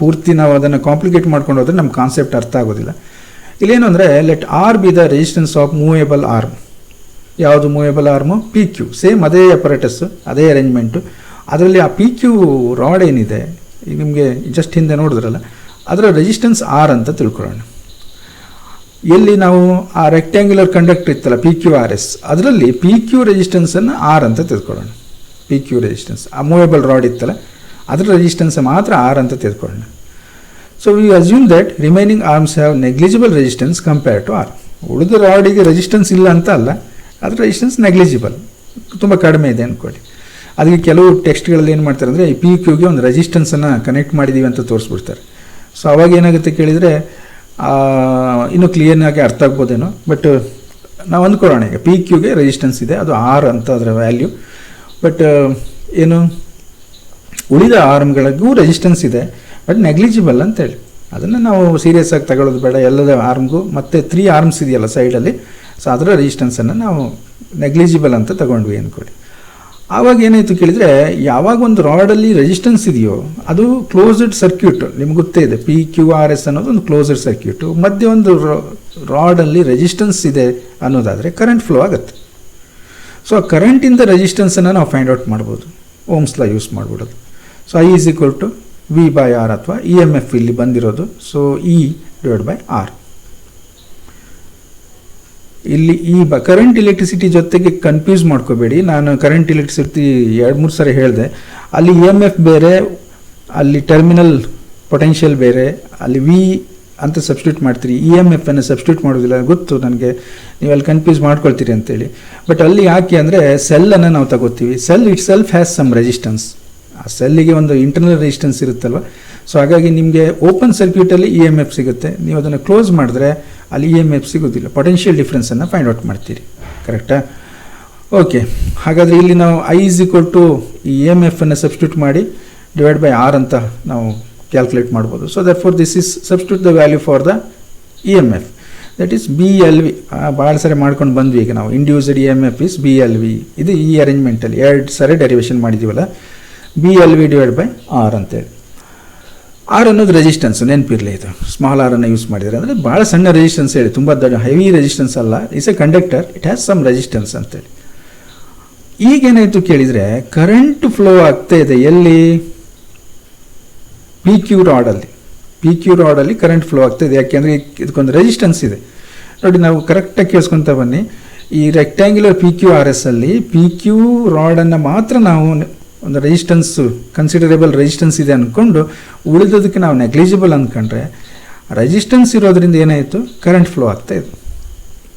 ಪೂರ್ತಿ ನಾವು ಅದನ್ನು ಕಾಂಪ್ಲಿಕೇಟ್ ಮಾಡ್ಕೊಂಡು ಹೋದರೆ ನಮ್ಮ ಕಾನ್ಸೆಪ್ಟ್ ಅರ್ಥ ಆಗೋದಿಲ್ಲ. ಇಲ್ಲೇನು ಅಂದರೆ, let R be the resistance of movable arm. ಯಾವುದು movable arm? P Q. Same ಅದೇ ಅಪರೇಟಸ್ಸು, ಅದೇ ಅರೇಂಜ್ಮೆಂಟು. ಅದರಲ್ಲಿ ಆ ಪಿ ಕ್ಯೂ ರಾಡ್ ಏನಿದೆ, ಈಗ ನಿಮಗೆ ಜಸ್ಟ್ ಹಿಂದೆ ನೋಡಿದ್ರಲ್ಲ, ಅದರ ರೆಸಿಸ್ಟೆನ್ಸ್ ಆರ್ ಅಂತ ತಿಳ್ಕೊಳ್ಳೋಣ. ಎಲ್ಲಿ ನಾವು ಆ ರೆಕ್ಟ್ಯಾಂಗ್ಯುಲರ್ ಕಂಡಕ್ಟರ್ ಇತ್ತಲ್ಲ ಪಿ ಕ್ಯೂ ಆರ್ ಎಸ್, ಅದರಲ್ಲಿ ಪಿ ಕ್ಯೂ ರೆಸಿಸ್ಟೆನ್ಸನ್ನು ಆರ್ ಅಂತ ತಿಳ್ಕೊಳ್ಳೋಣ. ಪಿ ಕ್ಯೂ ರೆಸಿಸ್ಟೆನ್ಸ್, ಆ ಮೂವೇಬಲ್ ರಾಡ್ ಇತ್ತಲ್ಲ ಅದರ ರೆಸಿಸ್ಟೆನ್ಸ್ ಮಾತ್ರ ಆರ್ ಅಂತ ತಿಳ್ಕೊಳ್ಳೋಣ. So we assume that remaining arms have negligible resistance compare to r. ಉಳಿದ ರಾಡಿಗೆ ರೆಸಿಸ್ಟೆನ್ಸ್ ಇಲ್ಲ ಅಂತ ಅಲ್ಲ, ಅದರ ರೆಸಿಸ್ಟೆನ್ಸ್ ನೆಗ್ಲಿಜಿಬಲ್, ತುಂಬ ಕಡಿಮೆ ಇದೆ ಅಂದ್ಕೊಳ್ಳಿ. ಅದಕ್ಕೆ ಕೆಲವು ಟೆಕ್ಸ್ಟ್ಗಳಲ್ಲಿ ಏನು ಮಾಡ್ತಾರೆ ಅಂದರೆ, ಈ ಪಿ ಕ್ಯೂಗೆ ಒಂದು ರೆಸಿಸ್ಟೆನ್ಸನ್ನು ಕನೆಕ್ಟ್ ಮಾಡಿದ್ದೀವಿ ಅಂತ ತೋರಿಸ್ಬಿಡ್ತಾರೆ. ಸೊ ಅವಾಗ ಏನಾಗುತ್ತೆ ಕೇಳಿದರೆ, ಇನ್ನೂ ಕ್ಲಿಯರ್ನಾಗಿ ಅರ್ಥ ಆಗ್ಬೋದೇನೋ. ಬಟ್ ನಾವು ಅಂದ್ಕೊಳ್ಳೋಣ, ಈಗ ಪಿ ಕ್ಯೂಗೆ ರೆಸಿಸ್ಟೆನ್ಸ್ ಇದೆ, ಅದು ಆರ್ ಅಂತ ಅದರ ವ್ಯಾಲ್ಯೂ. ಬಟ್ ಏನು, ಉಳಿದ ಆರ್ಮ್ಗಳಿಗೂ ರೆಸಿಸ್ಟೆನ್ಸ್ ಇದೆ, ಬಟ್ ನೆಗ್ಲಿಜಿಬಲ್ ಅಂತೇಳಿ. ಅದನ್ನು ನಾವು ಸೀರಿಯಸ್ ಆಗಿ ತಗೊಳ್ಳೋದು ಬೇಡ. ಎಲ್ಲದ ಆರ್ಮ್ಗೂ ಮತ್ತು 3 ಆರ್ಮ್ಸ್ ಇದೆಯಲ್ಲ ಸೈಡಲ್ಲಿ, ಸೊ ಅದರ ರೆಸಿಸ್ಟೆನ್ಸನ್ನು ನಾವು ನೆಗ್ಲಿಜಿಬಲ್ ಅಂತ ತಗೊಂಡ್ವಿ ಅಂದ್ಕೊಳ್ಳಿ. ಆವಾಗ ಏನಾಯಿತು ಕೇಳಿದರೆ, ಯಾವಾಗ ಒಂದು ರಾಡಲ್ಲಿ ರೆಸಿಸ್ಟೆನ್ಸ್ ಇದೆಯೋ ಅದು ಕ್ಲೋಸ್ಡ್ ಸರ್ಕ್ಯೂಟ್. ನಿಮ್ಗೆ ಗೊತ್ತೇ ಇದೆ, ಪಿ ಕ್ಯೂ ಆರ್ ಎಸ್ ಅನ್ನೋದು ಒಂದು ಕ್ಲೋಸ್ಡ್ ಸರ್ಕ್ಯೂಟು. ಮಧ್ಯೆ ಒಂದು ರಾಡಲ್ಲಿ ರೆಸಿಸ್ಟೆನ್ಸ್ ಇದೆ ಅನ್ನೋದಾದರೆ ಕರೆಂಟ್ ಫ್ಲೋ ಆಗುತ್ತೆ. ಸೊ ಆ ಕರೆಂಟಿಂದ ರೆಸಿಸ್ಟೆನ್ಸನ್ನು ನಾವು ಫೈಂಡ್ ಔಟ್ ಮಾಡ್ಬೋದು, ಓಮ್ಸ್ ಲಾ ಯೂಸ್ ಮಾಡಿಬಿಡೋದು. So I is equal to V by R, ಅಥವಾ ಇ ಎಮ್ ಎಫ್ ಇಲ್ಲಿ ಬಂದಿರೋದು. So E divide by R. ಇಲ್ಲಿ ಈ ಕರೆಂಟ್ ಎಲೆಕ್ಟ್ರಿಸಿಟಿ ಜೊತೆಗೆ ಕನ್ಫ್ಯೂಸ್ ಮಾಡ್ಕೋಬೇಡಿ. ನಾನು ಕರೆಂಟ್ ಎಲೆಕ್ಟ್ರಿಸಿಟಿ 2-3 ಸರಿ ಹೇಳಿದೆ. ಅಲ್ಲಿ ಇ ಎಮ್ ಎಫ್ ಬೇರೆ, ಅಲ್ಲಿ ಟರ್ಮಿನಲ್ ಪೊಟೆನ್ಷಿಯಲ್ ಬೇರೆ, ಅಲ್ಲಿ ವಿ ಅಂತ ಸಬ್ಸ್ಟಿಟ್ಯೂಟ್ ಮಾಡ್ತೀರಿ, ಇ ಎಮ್ ಎಫ್ ಅನ್ನು ಸಬ್ಸ್ಟಿಟ್ಯೂಟ್ ಮಾಡೋದಿಲ್ಲ. ಗೊತ್ತು ನನಗೆ, ನೀವು ಅಲ್ಲಿ ಕನ್ಫ್ಯೂಸ್ ಮಾಡ್ಕೊಳ್ತೀರಿ ಅಂತೇಳಿ. ಬಟ್ ಅಲ್ಲಿ ಯಾಕೆ ಅಂದರೆ, ಸೆಲ್ಲನ್ನು ನಾವು ತಗೋತೀವಿ. Cell itself has some resistance. ಆ ಸೆಲ್ಲಿಗೆ ಒಂದು ಇಂಟರ್ನಲ್ ರೆಸಿಸ್ಟೆನ್ಸ್ ಇರುತ್ತಲ್ವ. ಸೊ ಹಾಗಾಗಿ ನಿಮಗೆ ಓಪನ್ ಸರ್ಕ್ಯೂಟಲ್ಲಿ ಇ ಎಮ್ ಎಫ್ ಸಿಗುತ್ತೆ, ನೀವು ಅದನ್ನು ಕ್ಲೋಸ್ ಮಾಡಿದ್ರೆ ಅಲ್ಲಿ ಇ ಎಮ್ ಎಫ್ ಸಿಗೋದಿಲ್ಲ, ಪೊಟೆನ್ಷಿಯಲ್ ಡಿಫ್ರೆನ್ಸನ್ನು ಫೈಂಡ್ ಔಟ್ ಮಾಡ್ತೀರಿ. ಕರೆಕ್ಟಾ? ಓಕೆ, ಹಾಗಾದರೆ ಇಲ್ಲಿ ನಾವು ಐ ಇಸ್ ಈಕ್ವಲ್ ಟು ಈ ಇ ಎಮ್ ಎಫನ್ನು ಸಬ್ಸ್ಟಿಟ್ಯೂಟ್ ಮಾಡಿ ಡಿವೈಡ್ ಬೈ ಆರ್ ಅಂತ ನಾವು ಕ್ಯಾಲ್ಕುಲೇಟ್ ಮಾಡ್ಬೋದು. So that for this is substitute the value for the E M F, that is B L V. ಭಾಳ ಸರಿ ಮಾಡ್ಕೊಂಡು ಬಂದ್ವಿ ಈಗ ನಾವು. Induced E M F is B L V. ಇದು ಈ ಅರೇಂಜ್ಮೆಂಟಲ್ಲಿ 2 ಸರಿ ಡೆರಿವೇಷನ್ ಮಾಡಿದ್ದೀವಲ್ಲ, B L V divide by R ಅಂತೇಳಿ. ಆರ್ ಅನ್ನೋದು ರೆಸಿಸ್ಟೆನ್ಸ್, ನೆನಪಿರಲಿ, ಇದು ಸ್ಮಾಲ್ ಆರ್ ಅನ್ನು ಯೂಸ್ ಮಾಡಿದರೆ ಅಂದರೆ ಭಾಳ ಸಣ್ಣ ರೆಸಿಸ್ಟೆನ್ಸ್ ಹೇಳಿ, ತುಂಬ ದೊಡ್ಡ ಹೆವಿ ರೆಸಿಸ್ಟೆನ್ಸ್ ಅಲ್ಲ. It's a conductor, it has some resistance ಅಂತೇಳಿ. ಈಗೇನಾಯಿತು ಕೇಳಿದರೆ ಕರೆಂಟ್ ಫ್ಲೋ ಆಗ್ತಾ ಇದೆ ಎಲ್ಲಿ? ಪಿ ಕ್ಯೂ ರಾಡಲ್ಲಿ. ಪಿ ಕ್ಯೂ ರಾಡಲ್ಲಿ ಕರೆಂಟ್ ಫ್ಲೋ ಆಗ್ತಾಯಿದೆ. ಯಾಕೆಂದರೆ ಇದಕ್ಕೊಂದು ರೆಸಿಸ್ಟೆನ್ಸ್ ಇದೆ ನೋಡಿ. ನಾವು ಕರೆಕ್ಟಾಗಿ ಕೇಳಿಸ್ಕೊತ ಬನ್ನಿ. ಈ rectangular p Q R s ಅಲ್ಲಿ ಪಿ ಕ್ಯೂ ರಾಡನ್ನು ಮಾತ್ರ ನಾವು ಒಂದು ರೆಸಿಸ್ಟೆನ್ಸು, ಕನ್ಸಿಡರೇಬಲ್ ರೆಸಿಸ್ಟೆನ್ಸ್ ಇದೆ ಅಂದ್ಕೊಂಡು ಉಳಿದೋದಕ್ಕೆ ನಾವು ನೆಗ್ಲಿಜಿಬಲ್ ಅಂದ್ಕೊಂಡ್ರೆ, ರೆಸಿಸ್ಟೆನ್ಸ್ ಇರೋದ್ರಿಂದ ಏನಾಯಿತು? ಕರೆಂಟ್ ಫ್ಲೋ ಆಗ್ತಾಯಿದೆ.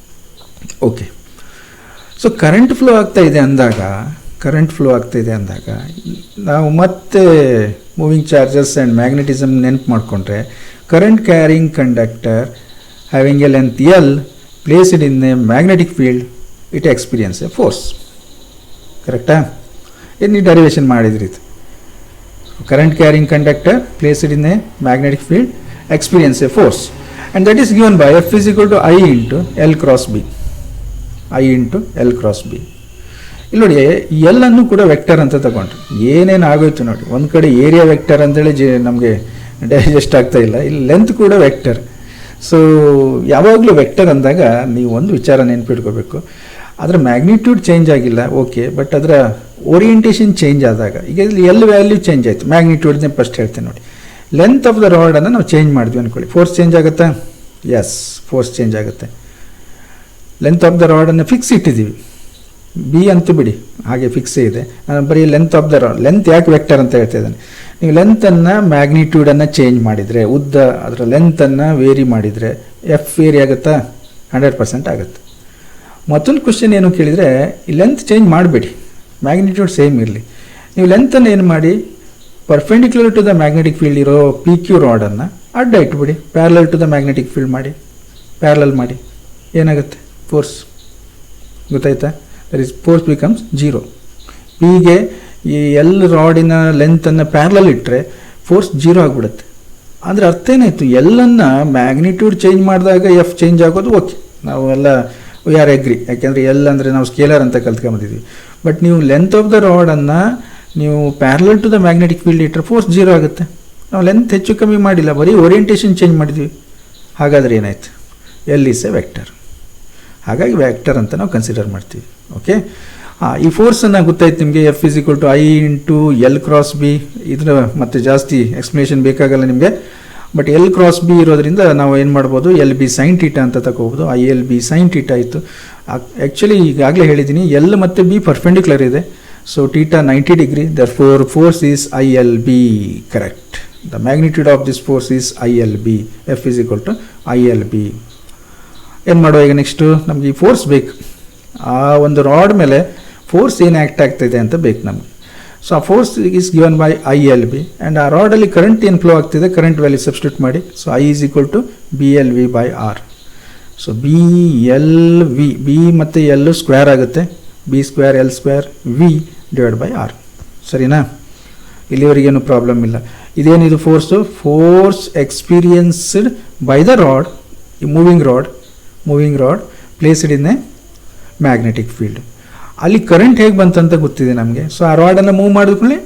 ಓಕೆ, ಸೊ ಕರೆಂಟ್ ಫ್ಲೋ ಆಗ್ತಾ ಇದೆ ಅಂದಾಗ ನಾವು ಮತ್ತೆ ಮೂವಿಂಗ್ ಚಾರ್ಜಸ್ ಆ್ಯಂಡ್ ಮ್ಯಾಗ್ನೆಟಿಸಮ್ ನೆನಪು ಮಾಡಿಕೊಂಡ್ರೆ, current carrying conductor having a length l placed in a magnetic field it experience a force. ಕರೆಕ್ಟಾ? ಏನು ನೀವು ಡೆರಿವೇಷನ್ ಮಾಡಿದ್ರಿ ಇದು. Current carrying conductor placed in a magnetic field experience a force and that is given by f is equal to I into l cross b. I into l cross b. ಇಲ್ಲಿ ನೋಡಿ, L ಅನ್ನು ಕೂಡ vector ಅಂತ ತಗೊಂಡ್ರೆ ಏನೇನು ಆಗೋಯ್ತು ನೋಡಿ. ಒಂದು ಕಡೆ ಏರಿಯಾ ವೆಕ್ಟರ್ ಅಂತೇಳಿ ನಮಗೆ ಡೈಜೆಸ್ಟ್ ಆಗ್ತಾ ಇಲ್ಲ, ಇಲ್ಲಿ ಲೆಂತ್ ಕೂಡ ವೆಕ್ಟರ್. ಸೊ ಯಾವಾಗಲೂ ವೆಕ್ಟರ್ ಅಂದಾಗ ನೀವು ಒಂದು ವಿಚಾರ ನೆನಪಿಟ್ಕೋಬೇಕು, ಅದರ ಮ್ಯಾಗ್ನಿಟ್ಯೂಡ್ ಚೇಂಜ್ ಆಗಿಲ್ಲ, ಓಕೆ, ಬಟ್ ಅದರ ಓರಿಯೆಂಟೇಷನ್ ಚೇಂಜ್ ಆದಾಗ, ಈಗ ಇಲ್ಲಿ ಎಲ್ ವ್ಯಾಲ್ಯೂ ಚೇಂಜ್ ಆಯಿತು. ಮ್ಯಾಗ್ನಿಟ್ಯೂಡ್ನೇ ಫಸ್ಟ್ ಹೇಳ್ತೇನೆ ನೋಡಿ. ಲೆಂತ್ ಆಫ್ ದ ರಾಡನ್ನು ನಾವು ಚೇಂಜ್ ಮಾಡಿದ್ವಿ ಅಂದ್ಕೊಳ್ಳಿ, ಫೋರ್ಸ್ ಚೇಂಜ್ ಆಗುತ್ತಾ? ಎಸ್, ಫೋರ್ಸ್ ಚೇಂಜ್ ಆಗುತ್ತೆ. ಲೆಂತ್ ಆಫ್ ದ ರಾಡನ್ನು ಫಿಕ್ಸ್ ಇಟ್ಟಿದ್ದೀವಿ, ಬಿ ಅಂತೂ ಬಿಡಿ ಹಾಗೆ ಫಿಕ್ಸೇ ಇದೆ. ನಾನು ಬರೀ length of the rod, length ಯಾಕೆ ವೆಕ್ಟರ್ ಅಂತ ಹೇಳ್ತಾ ಇದ್ದಾನೆ. ನೀವು ಲೆಂತನ್ನು ಮ್ಯಾಗ್ನಿಟ್ಯೂಡನ್ನು ಚೇಂಜ್ ಮಾಡಿದರೆ, ಉದ್ದ ಅದರ ಲೆಂತನ್ನು ವೇರಿ ಮಾಡಿದರೆ ಎಫ್ ವೇರಿ ಆಗುತ್ತಾ? 100% ಆಗುತ್ತೆ. ಮತ್ತೊಂದು ಕ್ವಶನ್ ಏನು ಕೇಳಿದರೆ, ಈ ಲೆಂತ್ ಚೇಂಜ್ ಮಾಡಬೇಡಿ, ಮ್ಯಾಗ್ನಿಟ್ಯೂಡ್ ಸೇಮ್ ಇರಲಿ. ನೀವು ಲೆಂತನ್ನು ಏನು ಮಾಡಿ, perpendicular to the magnetic field ಇರೋ ಪಿ ಕ್ಯೂ ರಾಡನ್ನು ಅಡ್ಡ ಇಟ್ಬಿಡಿ, parallel to the magnetic field ಮಾಡಿ, ಪ್ಯಾರಲಲ್ ಮಾಡಿ, ಏನಾಗುತ್ತೆ? ಫೋರ್ಸ್ ಗೊತ್ತಾಯ್ತಾ? That is force becomes 0. ಹೀಗೆ ಈ ಎಲ್ ರಾಡಿನ ಲೆಂತನ್ನು ಪ್ಯಾರಲಲ್ ಇಟ್ಟರೆ ಫೋರ್ಸ್ 0 ಆಗಿಬಿಡುತ್ತೆ. ಅಂದರೆ ಅರ್ಥ ಏನಾಯಿತು? ಎಲ್ಲನ್ನು ಮ್ಯಾಗ್ನಿಟ್ಯೂಡ್ ಚೇಂಜ್ ಮಾಡಿದಾಗ ಎಫ್ ಚೇಂಜ್ ಆಗೋದು ಓಕೆ, ನಾವು ಎಲ್ಲ ವಿ ಆರ್ ಎಗ್ರಿ. ಯಾಕೆಂದರೆ ಎಲ್ ಅಂದರೆ ನಾವು ಸ್ಕೇಲರ್ ಅಂತ ಕಲ್ತ್ಕೊಂಬಂದಿದ್ವಿ. ಬಟ್ ನೀವು ಲೆಂತ್ ಆಫ್ ದ ರಾಡನ್ನು ನೀವು parallel to the magnetic field ಇಟ್ಟರೆ ಫೋರ್ಸ್ 0 ಆಗುತ್ತೆ. ನಾವು ಲೆಂತ್ ಹೆಚ್ಚು ಕಮ್ಮಿ ಮಾಡಿಲ್ಲ, ಬರೀ ಓರಿಯೆಂಟೇಷನ್ ಚೇಂಜ್ ಮಾಡಿದ್ವಿ. ಹಾಗಾದರೆ ಏನಾಯ್ತು? L is a vector. ಹಾಗಾಗಿ ವೆಕ್ಟರ್ ಅಂತ ನಾವು ಕನ್ಸಿಡರ್ ಮಾಡ್ತೀವಿ. ಓಕೆ, ಈ ಫೋರ್ಸನ್ನು ಗೊತ್ತಾಯ್ತು ನಿಮಗೆ. F is equal to I into l cross b. ಇದರ ಮತ್ತೆ ಜಾಸ್ತಿ ಎಕ್ಸ್ಪ್ಲನೇಷನ್ ಬೇಕಾಗಲ್ಲ ನಿಮಗೆ. ಬಟ್ ಎಲ್ ಕ್ರಾಸ್ ಬಿ ಇರೋದ್ರಿಂದ ನಾವು ಏನು ಮಾಡ್ಬೋದು? ಎಲ್ ಬಿ ಸೈನ್ ಟೀಟಾ ಅಂತ ತಗೋಬೋದು. I L b sine theta ಇತ್ತು. ಆ್ಯಕ್ಚುಲಿ ಈಗಾಗಲೇ ಹೇಳಿದ್ದೀನಿ, ಎಲ್ ಮತ್ತು ಬಿ ಪರ್ಪೆಂಡಿಕ್ಯುಲರ್ ಇದೆ. So theta 90 degree, there force is I L b. Correct. The magnitude of this force is I L b. F is equal to I L b. ಏನು ಮಾಡುವ ಈಗ next? ನಮಗೆ ಈ force ಬೇಕು. ಆ ಒಂದು ರಾಡ್ ಮೇಲೆ ಫೋರ್ಸ್ ಏನು ಆ್ಯಕ್ಟ್ ಆಗ್ತಾಯಿದೆ ಅಂತ ಬೇಕು ನಮಗೆ. ಸೊ ಆ force is given by I L B and ಆ ರಾಡಲ್ಲಿ ಕರೆಂಟ್ ಏನು ಫ್ಲೋ ಆಗ್ತಿದೆ, ಕರೆಂಟ್ ವ್ಯಾಲ್ಯೂ ಸಬ್ಸ್ಟಿಟ್ಯೂಟ್ ಮಾಡಿ. So I is equal to B L V by R. So B L V, B ಮತ್ತು ಎಲ್ ಸ್ಕ್ವೇರ್ ಆಗುತ್ತೆ, B square L square V divide by R. ಸರಿನಾ? ಇಲ್ಲಿವರೆಗೇನು problem ಇಲ್ಲ. ಇದೇನಿದು force? Force experienced by the rod, ಈ moving rod placed in a magnetic field. ಅಲ್ಲಿ current ಹೇಗೆ ಬಂತಂತ ಗೊತ್ತಿದೆ ನಮಗೆ. ಸೊ ಆ ರಾಡನ್ನು ಮೂವ್ ಮಾಡಿದ್ಮೇಲೆ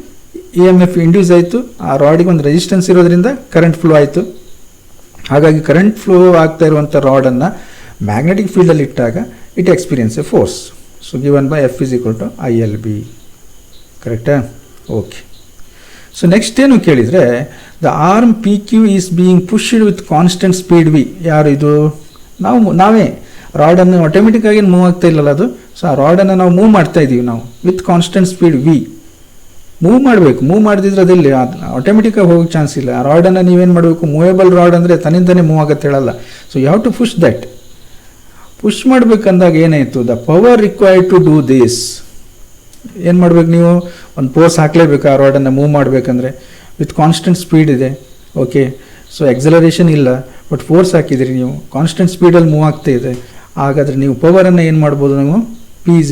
ಇ ಎಮ್ ಎಫ್ ಇಂಡ್ಯೂಸ್ ಆಯಿತು. ಆ ರಾಡಿಗೆ ಒಂದು ರೆಸಿಸ್ಟೆನ್ಸ್ ಇರೋದ್ರಿಂದ ಕರೆಂಟ್ ಫ್ಲೋ ಆಯಿತು. ಹಾಗಾಗಿ ಕರೆಂಟ್ ಫ್ಲೋ ಆಗ್ತಾ ಇರುವಂಥ ರಾಡನ್ನು ಮ್ಯಾಗ್ನೆಟಿಕ್ ಫೀಲ್ಡಲ್ಲಿ ಇಟ್ಟಾಗ it experience a force. So given by f is equal to I L b. ಕರೆಕ್ಟಾ? ಓಕೆ. ಸೊ ನೆಕ್ಸ್ಟ್ ಏನು ಕೇಳಿದರೆ, the arm p Q is being pushed with constant speed v. ಯಾರು ಇದು? ನಾವೇ. ರಾಡನ್ನು ಆಟೋಮೆಟಿಕ್ಕಾಗಿ ಮೂವ್ ಆಗ್ತಾ ಇಲ್ಲಲ್ಲ ಅದು. ಸೊ ಆ ರಾಡನ್ನು ನಾವು ಮೂವ್ ಮಾಡ್ತಾ ಇದ್ದೀವಿ ನಾವು with constant speed v. Move ಮಾಡಬೇಕು. ಮೂವ್ ಮಾಡಿದ್ರೆ ಅದಲ್ಲಿ ಆಟೋಮೆಟಿಕ್ಕಾಗಿ ಹೋಗೋಕ್ಕೆ ಚಾನ್ಸ್ ಇಲ್ಲ. ಆ ರಾಡನ್ನು ನೀವೇನು ಮಾಡಬೇಕು? ಮೂವೇಬಲ್ ರಾಡ್ ಅಂದರೆ ತನ್ನಿಂದನೇ ಮೂವ್ ಆಗುತ್ತೆ ಹೇಳಲ್ಲ. So you have to push that. Push ಮಾಡಬೇಕಂದಾಗ ಏನಾಯಿತು? The power required to do this. ಏನು ಮಾಡಬೇಕು? ನೀವು ಒಂದು ಫೋರ್ಸ್ ಹಾಕಲೇಬೇಕು ಆ ರಾಡನ್ನು ಮೂವ್ ಮಾಡಬೇಕಂದ್ರೆ. ವಿತ್ ಕಾನ್ಸ್ಟೆಂಟ್ ಸ್ಪೀಡ್ ಇದೆ. ಓಕೆ. ಸೊ ಎಕ್ಸಲರೇಷನ್ ಇಲ್ಲ, ಬಟ್ ಫೋರ್ಸ್ ಹಾಕಿದಿರಿ ನೀವು, ಕಾನ್ಸ್ಟೆಂಟ್ ಸ್ಪೀಡಲ್ಲಿ ಮೂವ್ ಆಗ್ತಾ ಇದೆ. ಹಾಗಾದರೆ ನೀವು ಪವರನ್ನು ಏನು ಮಾಡ್ಬೋದು, ನಾವು P =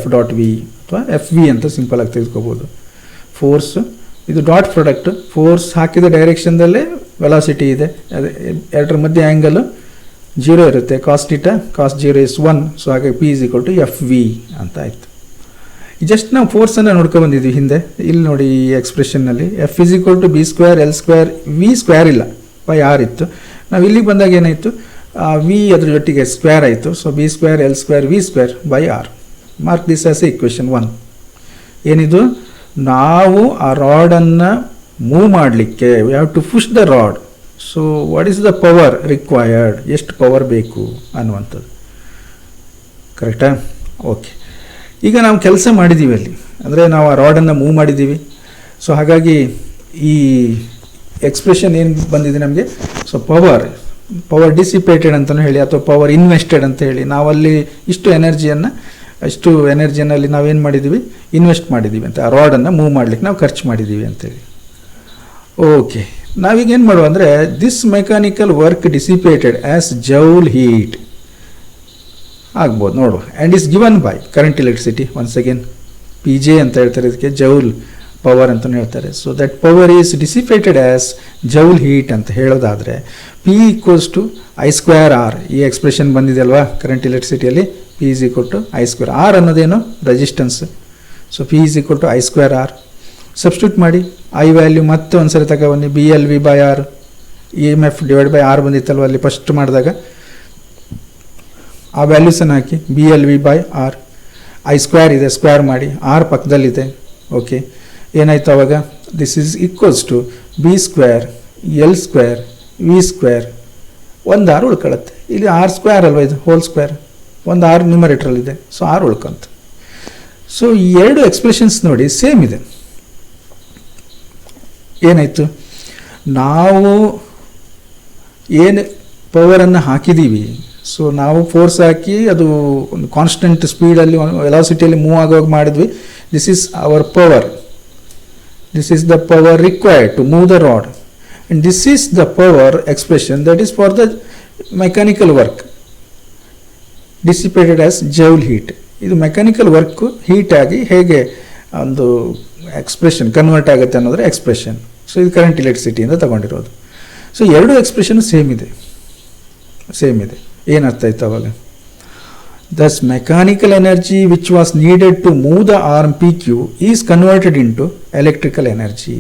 F.V ಅಥವಾ FV ಅಂತ ಸಿಂಪಲ್ ಆಗಿ ತೆಗೆದುಕೋಬೋದು. ಫೋರ್ಸ್ ಇದು ಡಾಟ್ ಪ್ರಾಡಕ್ಟ್, ಫೋರ್ಸ್ ಹಾಕಿದ ಡೈರೆಕ್ಷನ್ದಲ್ಲೇ ವೆಲಾಸಿಟಿ ಇದೆ, ಅದೇ ಎರಡರ ಮಧ್ಯೆ ಆ್ಯಂಗಲ್ 0 ಇರುತ್ತೆ. cos θ cos 0 is 1. ಸೊ ಹಾಗಾಗಿ P = FV ಅಂತ ಆಯಿತು. ಜಸ್ಟ್ ನಾವು ಫೋರ್ಸನ್ನು ನೋಡ್ಕೊಬಂದಿದ್ವಿ ಹಿಂದೆ. ಇಲ್ಲಿ ನೋಡಿ ಈ ಎಕ್ಸ್ಪ್ರೆಷನ್ನಲ್ಲಿ F = B² L² V² ಇಲ್ಲ, R ಇತ್ತು. ನಾವು ಇಲ್ಲಿಗೆ ಬಂದಾಗ ಏನಾಯಿತು, V ಅದ್ರ ಜೊತೆಗೆ ಸ್ಕ್ವೇರ್ ಆಯಿತು. So B² L² V² R. Mark this as equation 1. ಏನಿದು, ನಾವು ಆ ರಾಡನ್ನು ಮೂವ್ ಮಾಡಲಿಕ್ಕೆ we have to push the rod. So what is the power required, ಎಷ್ಟು ಪವರ್ ಬೇಕು ಅನ್ನುವಂಥದ್ದು. ಕರೆಕ್ಟಾ? ಓಕೆ. ಈಗ ನಾವು ಕೆಲಸ ಮಾಡಿದ್ದೀವಿ ಅಲ್ಲಿ, ಅಂದರೆ ನಾವು ಆ ರಾಡನ್ನು ಮೂವ್ ಮಾಡಿದ್ದೀವಿ. ಸೊ ಹಾಗಾಗಿ ಈ ಎಕ್ಸ್ಪ್ರೆಷನ್ ಏನು ಬಂದಿದೆ ನಮಗೆ, ಸೊ ಪವರ್ ಡಿಸಿಪೇಟೆಡ್ ಅಂತಲೂ ಹೇಳಿ ಅಥವಾ ಪವರ್ ಇನ್ವೆಸ್ಟೆಡ್ ಅಂತ ಹೇಳಿ, ನಾವಲ್ಲಿ ಇಷ್ಟು ಎನರ್ಜಿಯಲ್ಲಿ ನಾವೇನು ಮಾಡಿದ್ದೀವಿ, ಇನ್ವೆಸ್ಟ್ ಮಾಡಿದ್ದೀವಿ ಅಂತ, ಆ ರಾಡನ್ನು ಮೂವ್ ಮಾಡಲಿಕ್ಕೆ ನಾವು ಖರ್ಚು ಮಾಡಿದ್ದೀವಿ ಅಂತೇಳಿ. ಓಕೆ, ನಾವೀಗ ಏನು ಮಾಡುವ ಅಂದರೆ, this mechanical work dissipated as Joule heat ಆಗ್ಬೋದು ನೋಡುವ. And is given by current electricity. Once again PJ ಅಂತ ಹೇಳ್ತಾರೆ, ಇದಕ್ಕೆ ಜೌಲ್ ಪವರ್ ಅಂತಲೂ ಹೇಳ್ತಾರೆ. So that power is dissipated as Joule heat ಅಂತ ಹೇಳೋದಾದರೆ P = I²R. ಈ ಎಕ್ಸ್ಪ್ರೆಷನ್ ಬಂದಿದೆ ಅಲ್ವಾ ಕರೆಂಟ್ ಎಲೆಕ್ಟ್ರಿಸಿಟಿಯಲ್ಲಿ, P = I². R ಅನ್ನೋದೇನು, ರೆಸಿಸ್ಟೆನ್ಸ್. ಸೊ P = I²R. ಸಬ್ಸ್ಟಿಟ್ಯೂಟ್ ಮಾಡಿ, I ವ್ಯಾಲ್ಯೂ ಮತ್ತೆ ಒಂದ್ಸರಿ ತಗೊಬನ್ನಿ, BLV/R, EMF /R ಬಂದಿತ್ತಲ್ವ ಅಲ್ಲಿ ಫಸ್ಟ್ ಮಾಡಿದಾಗ, ಆ ವ್ಯಾಲ್ಯೂಸನ್ನು ಹಾಕಿ BLV/R. I² ಇದೆ, ಸ್ಕ್ವೇರ್ ಮಾಡಿ, R ಪಕ್ಕದಲ್ಲಿದೆ. ಓಕೆ, ಏನಾಯಿತು ಆವಾಗ, this is equals to B² L² V². ಒಂದು R ಉಳ್ಕೊಳ್ಳುತ್ತೆ ಇಲ್ಲಿ, R² ಅಲ್ವ ಇದು, ಹೋಲ್ ಸ್ಕ್ವೇರ್, ಒಂದು R ನ್ಯೂಮರೇಟ್ರಲ್ಲಿದೆ. ಸೊ R ಉಳ್ಕೊಂತ. ಸೊ ಈ ಎರಡು ಎಕ್ಸ್ಪ್ರೆಷನ್ಸ್ ನೋಡಿ ಸೇಮ್ ಇದೆ. ಏನಾಯಿತು, ನಾವು ಏನು ಪವರನ್ನು ಹಾಕಿದ್ದೀವಿ, ಸೊ ನಾವು ಫೋರ್ಸ್ ಹಾಕಿ ಅದು ಒಂದು ಕಾನ್ಸ್ಟೆಂಟ್ ಸ್ಪೀಡಲ್ಲಿ ವೆಲಾಸಿಟಿಯಲ್ಲಿ ಮೂವ್ ಆಗೋಗಿ ಮಾಡಿದ್ವಿ. This is our power, this is the power required to move the rod, and this is the power expression that is for the mechanical work dissipated as Joule heat. ಇದು mechanical work ಹೀಟಾಗಿ ಹೇಗೆ ಒಂದು expression convert ಆಗುತ್ತೆ ಅನ್ನೋದ್ರ expression. So ಇದು current ಎಲೆಕ್ಟ್ರಿಸಿಟಿಯಿಂದ ತಗೊಂಡಿರೋದು. So ಎರಡು ಎಕ್ಸ್ಪ್ರೆಷನ್ ಸೇಮ್ ಇದೆ. ಏನರ್ಥ ಆಯ್ತು ಅವಾಗ, thus mechanical energy which was needed to move the arm PQ is converted into electrical energy,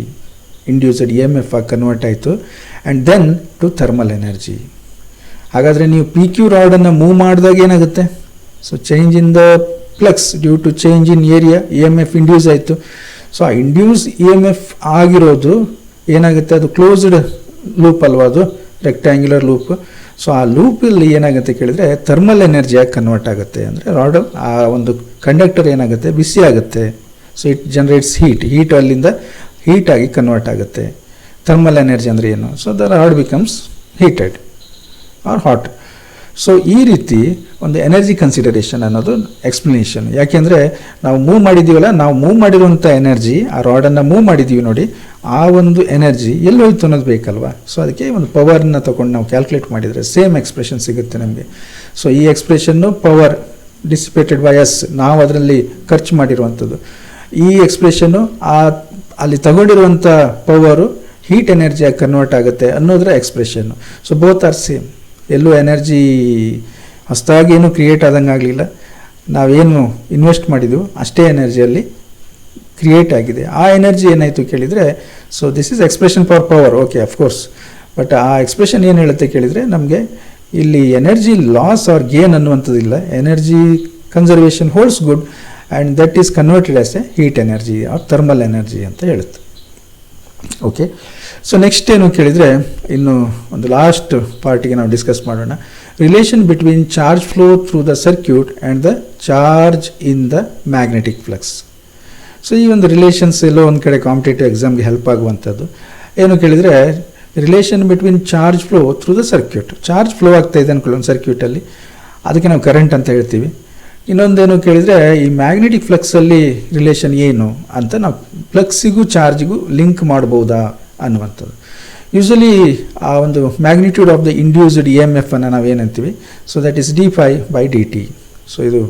induced EMF ಆಗಿ ಕನ್ವರ್ಟ್ ಆಯಿತು, and then to thermal energy. ಹಾಗಾದರೆ ನೀವು PQ ರಾಡನ್ನು ಮೂವ್ ಮಾಡಿದಾಗ ಏನಾಗುತ್ತೆ, so change in the flux due to change in area, EMF induce ಆಯಿತು. So ಆ induce EMF ಆಗಿರೋದು ಏನಾಗುತ್ತೆ, ಅದು ಕ್ಲೋಸ್ಡ್ ಲೂಪ್ ಅಲ್ವಾ, ಅದು ರೆಕ್ಟ್ಯಾಂಗ್ಯುಲರ್ ಲೂಪ್. ಸೊ ಆ ಲೂಪಲ್ಲಿ ಏನಾಗುತ್ತೆ ಕೇಳಿದರೆ ಥರ್ಮಲ್ ಎನರ್ಜಿಯಾಗಿ ಕನ್ವರ್ಟ್ ಆಗುತ್ತೆ. ಅಂದರೆ ರಾಡ್ ಆ ಒಂದು ಕಂಡಕ್ಟರ್ ಏನಾಗುತ್ತೆ, ಬಿಸಿ ಆಗುತ್ತೆ. ಸೊ ಇಟ್ ಜನರೇಟ್ಸ್ ಹೀಟ್ ಅಲ್ಲಿಂದ ಹೀಟಾಗಿ ಕನ್ವರ್ಟ್ ಆಗುತ್ತೆ. ಥರ್ಮಲ್ ಎನರ್ಜಿ ಅಂದರೆ ಏನು, so the rod becomes heated or hot. So ಈ ರೀತಿ ಒಂದು ಎನರ್ಜಿ ಕನ್ಸಿಡರೇಷನ್ ಅನ್ನೋದು ಎಕ್ಸ್ಪ್ಲನೇಷನ್. ಯಾಕೆಂದರೆ ನಾವು ಮೂವ್ ಮಾಡಿದ್ದೀವಲ್ಲ, ನಾವು ಮೂವ್ ಮಾಡಿರುವಂಥ ಎನರ್ಜಿ, ಆ ರಾಡನ್ನು ಮೂವ್ ಮಾಡಿದ್ದೀವಿ ನೋಡಿ, ಆ ಒಂದು ಎನರ್ಜಿ ಎಲ್ಲೋಯ್ತು ಅನ್ನೋದು ಬೇಕಲ್ವಾ. ಸೊ ಅದಕ್ಕೆ ಒಂದು ಪವರ್ನ ತೊಗೊಂಡು ನಾವು ಕ್ಯಾಲ್ಕುಲೇಟ್ ಮಾಡಿದರೆ ಸೇಮ್ ಎಕ್ಸ್ಪ್ರೆಷನ್ ಸಿಗುತ್ತೆ ನಮಗೆ. ಸೊ ಈ ಎಕ್ಸ್ಪ್ರೆಷನ್ನು ಪವರ್ ಡಿಸಿಪೇಟೆಡ್ ಬೈ ಎಸ್, ನಾವು ಅದರಲ್ಲಿ ಖರ್ಚು ಮಾಡಿರುವಂಥದ್ದು. ಈ ಎಕ್ಸ್ಪ್ರೆಷನ್ನು ಅಲ್ಲಿ ತಗೊಂಡಿರುವಂಥ ಪವರು ಹೀಟ್ ಎನರ್ಜಿಯಾಗಿ ಕನ್ವರ್ಟ್ ಆಗುತ್ತೆ ಅನ್ನೋದ್ರ ಎಕ್ಸ್ಪ್ರೆಷನ್ನು. So both are same. ಎಲ್ಲೂ ಎನರ್ಜಿ ಹೊಸದಾಗಿ ಏನು ಕ್ರಿಯೇಟ್ ಆದಂಗೆ ಆಗಲಿಲ್ಲ, ನಾವೇನು ಇನ್ವೆಸ್ಟ್ ಮಾಡಿದ್ವು ಅಷ್ಟೇ ಎನರ್ಜಿಯಲ್ಲಿ ಕ್ರಿಯೇಟ್ ಆಗಿದೆ. ಆ ಎನರ್ಜಿ ಏನಾಯಿತು ಕೇಳಿದರೆ, so this is expression for power, okay of course. But ಆ ಎಕ್ಸ್ಪ್ರೆಷನ್ ಏನು ಹೇಳುತ್ತೆ ಕೇಳಿದರೆ, ನಮಗೆ ಇಲ್ಲಿ ಎನರ್ಜಿ ಲಾಸ್ ಆರ್ ಗೇನ್ ಅನ್ನುವಂಥದ್ದಿಲ್ಲ, energy conservation holds good and that is converted as a heat energy or thermal energy ಅಂತ ಹೇಳುತ್ತೆ. ಓಕೆ, ಸೊ ನೆಕ್ಸ್ಟ್ ಏನು ಕೇಳಿದರೆ, ಇನ್ನು ಒಂದು ಲಾಸ್ಟ್ ಪಾರ್ಟಿಗೆ ನಾವು ಡಿಸ್ಕಸ್ ಮಾಡೋಣ. Relation between charge flow through the circuit and the charge in the magnetic flux. So ಈ ಒಂದು ರಿಲೇಷನ್ಸ್ ಎಲ್ಲೋ ಒಂದು ಕಡೆ ಕಾಂಪಿಟೇಟಿವ್ ಎಕ್ಸಾಮ್ಗೆ ಹೆಲ್ಪ್ ಆಗುವಂಥದ್ದು. ಏನು ಕೇಳಿದರೆ, relation between charge flow through the circuit, charge flow ಆಗ್ತಾ ಇದೆ ಅಂದ್ಕೊಳ್ಳಿ ಒಂದು ಸರ್ಕ್ಯೂಟಲ್ಲಿ, ಅದಕ್ಕೆ ನಾವು ಕರೆಂಟ್ ಅಂತ ಹೇಳ್ತೀವಿ. ಇನ್ನೊಂದೇನು ಕೇಳಿದರೆ, ಈ ಮ್ಯಾಗ್ನೆಟಿಕ್ ಫ್ಲಕ್ಸಲ್ಲಿ ರಿಲೇಷನ್ ಏನು ಅಂತ ನಾವು ಫ್ಲಕ್ಸಿಗೂ ಚಾರ್ಜಿಗೂ ಲಿಂಕ್ ಮಾಡ್ಬೋದಾ ಅನ್ನುವಂಥದ್ದು. ಯೂಶಲಿ ಆ ಒಂದು magnitude of the induced E M F ಅನ್ನು ನಾವೇನಂತೀವಿ, so that is D phi by D T. So ಇದು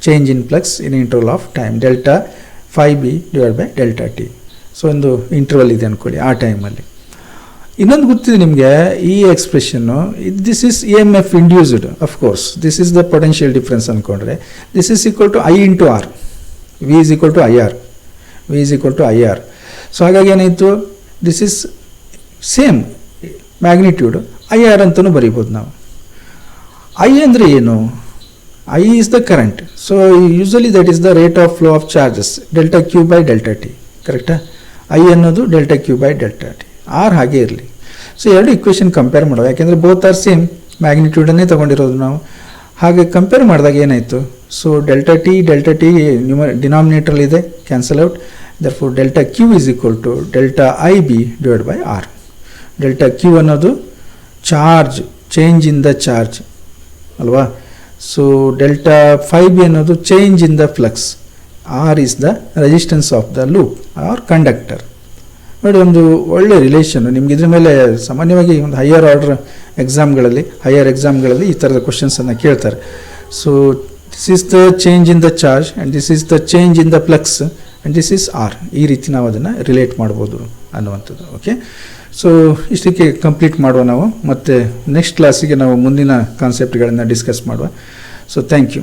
change in flux in interval of time delta phi B divide by delta T. So ಒಂದು interval ಇದೆ ಅಂದ್ಕೊಳ್ಳಿ ಆ ಟೈಮಲ್ಲಿ. ಇನ್ನೊಂದು ಗೊತ್ತಿದೆ ನಿಮಗೆ ಈ ಎಕ್ಸ್ಪ್ರೆಷನ್ನು, this is E M F induced, of course this is the potential difference ಅಂದ್ಕೊಂಡ್ರೆ this is equal to I into R, v is equal to I r, v is equal to I r. So ಹಾಗಾಗಿ ಏನಾಯಿತು, this is same magnitude I r ಅಂತಲೂ ಬರೀಬೋದು ನಾವು. I ಅಂದರೆ ಏನು? I is the current. So usually that is the rate of flow of charges delta q by delta t, ಕರೆಕ್ಟಾ? I ಅನ್ನೋದು delta q by delta t, r ಹಾಗೆ ಇರಲಿ. So ಎರಡು ಇಕ್ವೇಷನ್ ಕಂಪೇರ್ ಮಾಡೋದು, ಯಾಕೆಂದರೆ ಬೋತ್ ಆರ್ ಸೇಮ್ ಮ್ಯಾಗ್ನಿಟ್ಯೂಡನ್ನೇ ತೊಗೊಂಡಿರೋದು ನಾವು. ಹಾಗೆ ಕಂಪೇರ್ ಮಾಡಿದಾಗ ಏನಾಯಿತು, ಸೊ ಡೆಲ್ಟಾ ಟಿ ಡಿನಾಮಿನೇಟ್ರಲ್ಲಿದೆ, cancel out. therefore delta q is equal to delta ib divided by r. delta q ಅನ್ನೋದು charge, change in the charge ಅಲ್ವಾ. ಸೊ ಡೆಲ್ಟಾ ಫೈ ಬಿ ಅನ್ನೋದು change in the flux, r is the resistance of the loop or conductor. ನೋಡಿ, ಒಂದು ಒಳ್ಳೆ relation ನಿಮ್ಗೆ ಇದ್ರ ಮೇಲೆ ಸಾಮಾನ್ಯವಾಗಿ ಒಂದು ಹೈಯರ್ ಎಕ್ಸಾಮ್ಗಳಲ್ಲಿ ಈ ಥರದ ಕ್ವಶನ್ಸನ್ನು ಕೇಳ್ತಾರೆ. So this is the change in the charge and this is the change in the flux and this is r. ಈ ರೀತಿ ನಾವು ಅದನ್ನು ರಿಲೇಟ್ ಮಾಡ್ಬೋದು ಅನ್ನುವಂಥದ್ದು. ಓಕೆ, ಸೊ ಇಷ್ಟಕ್ಕೆ ಕಂಪ್ಲೀಟ್ ಮಾಡುವ ನಾವು. ಮತ್ತು ನೆಕ್ಸ್ಟ್ ಕ್ಲಾಸಿಗೆ ನಾವು ಮುಂದಿನ ಕಾನ್ಸೆಪ್ಟ್ಗಳನ್ನು ಡಿಸ್ಕಸ್ ಮಾಡುವ. So thank you.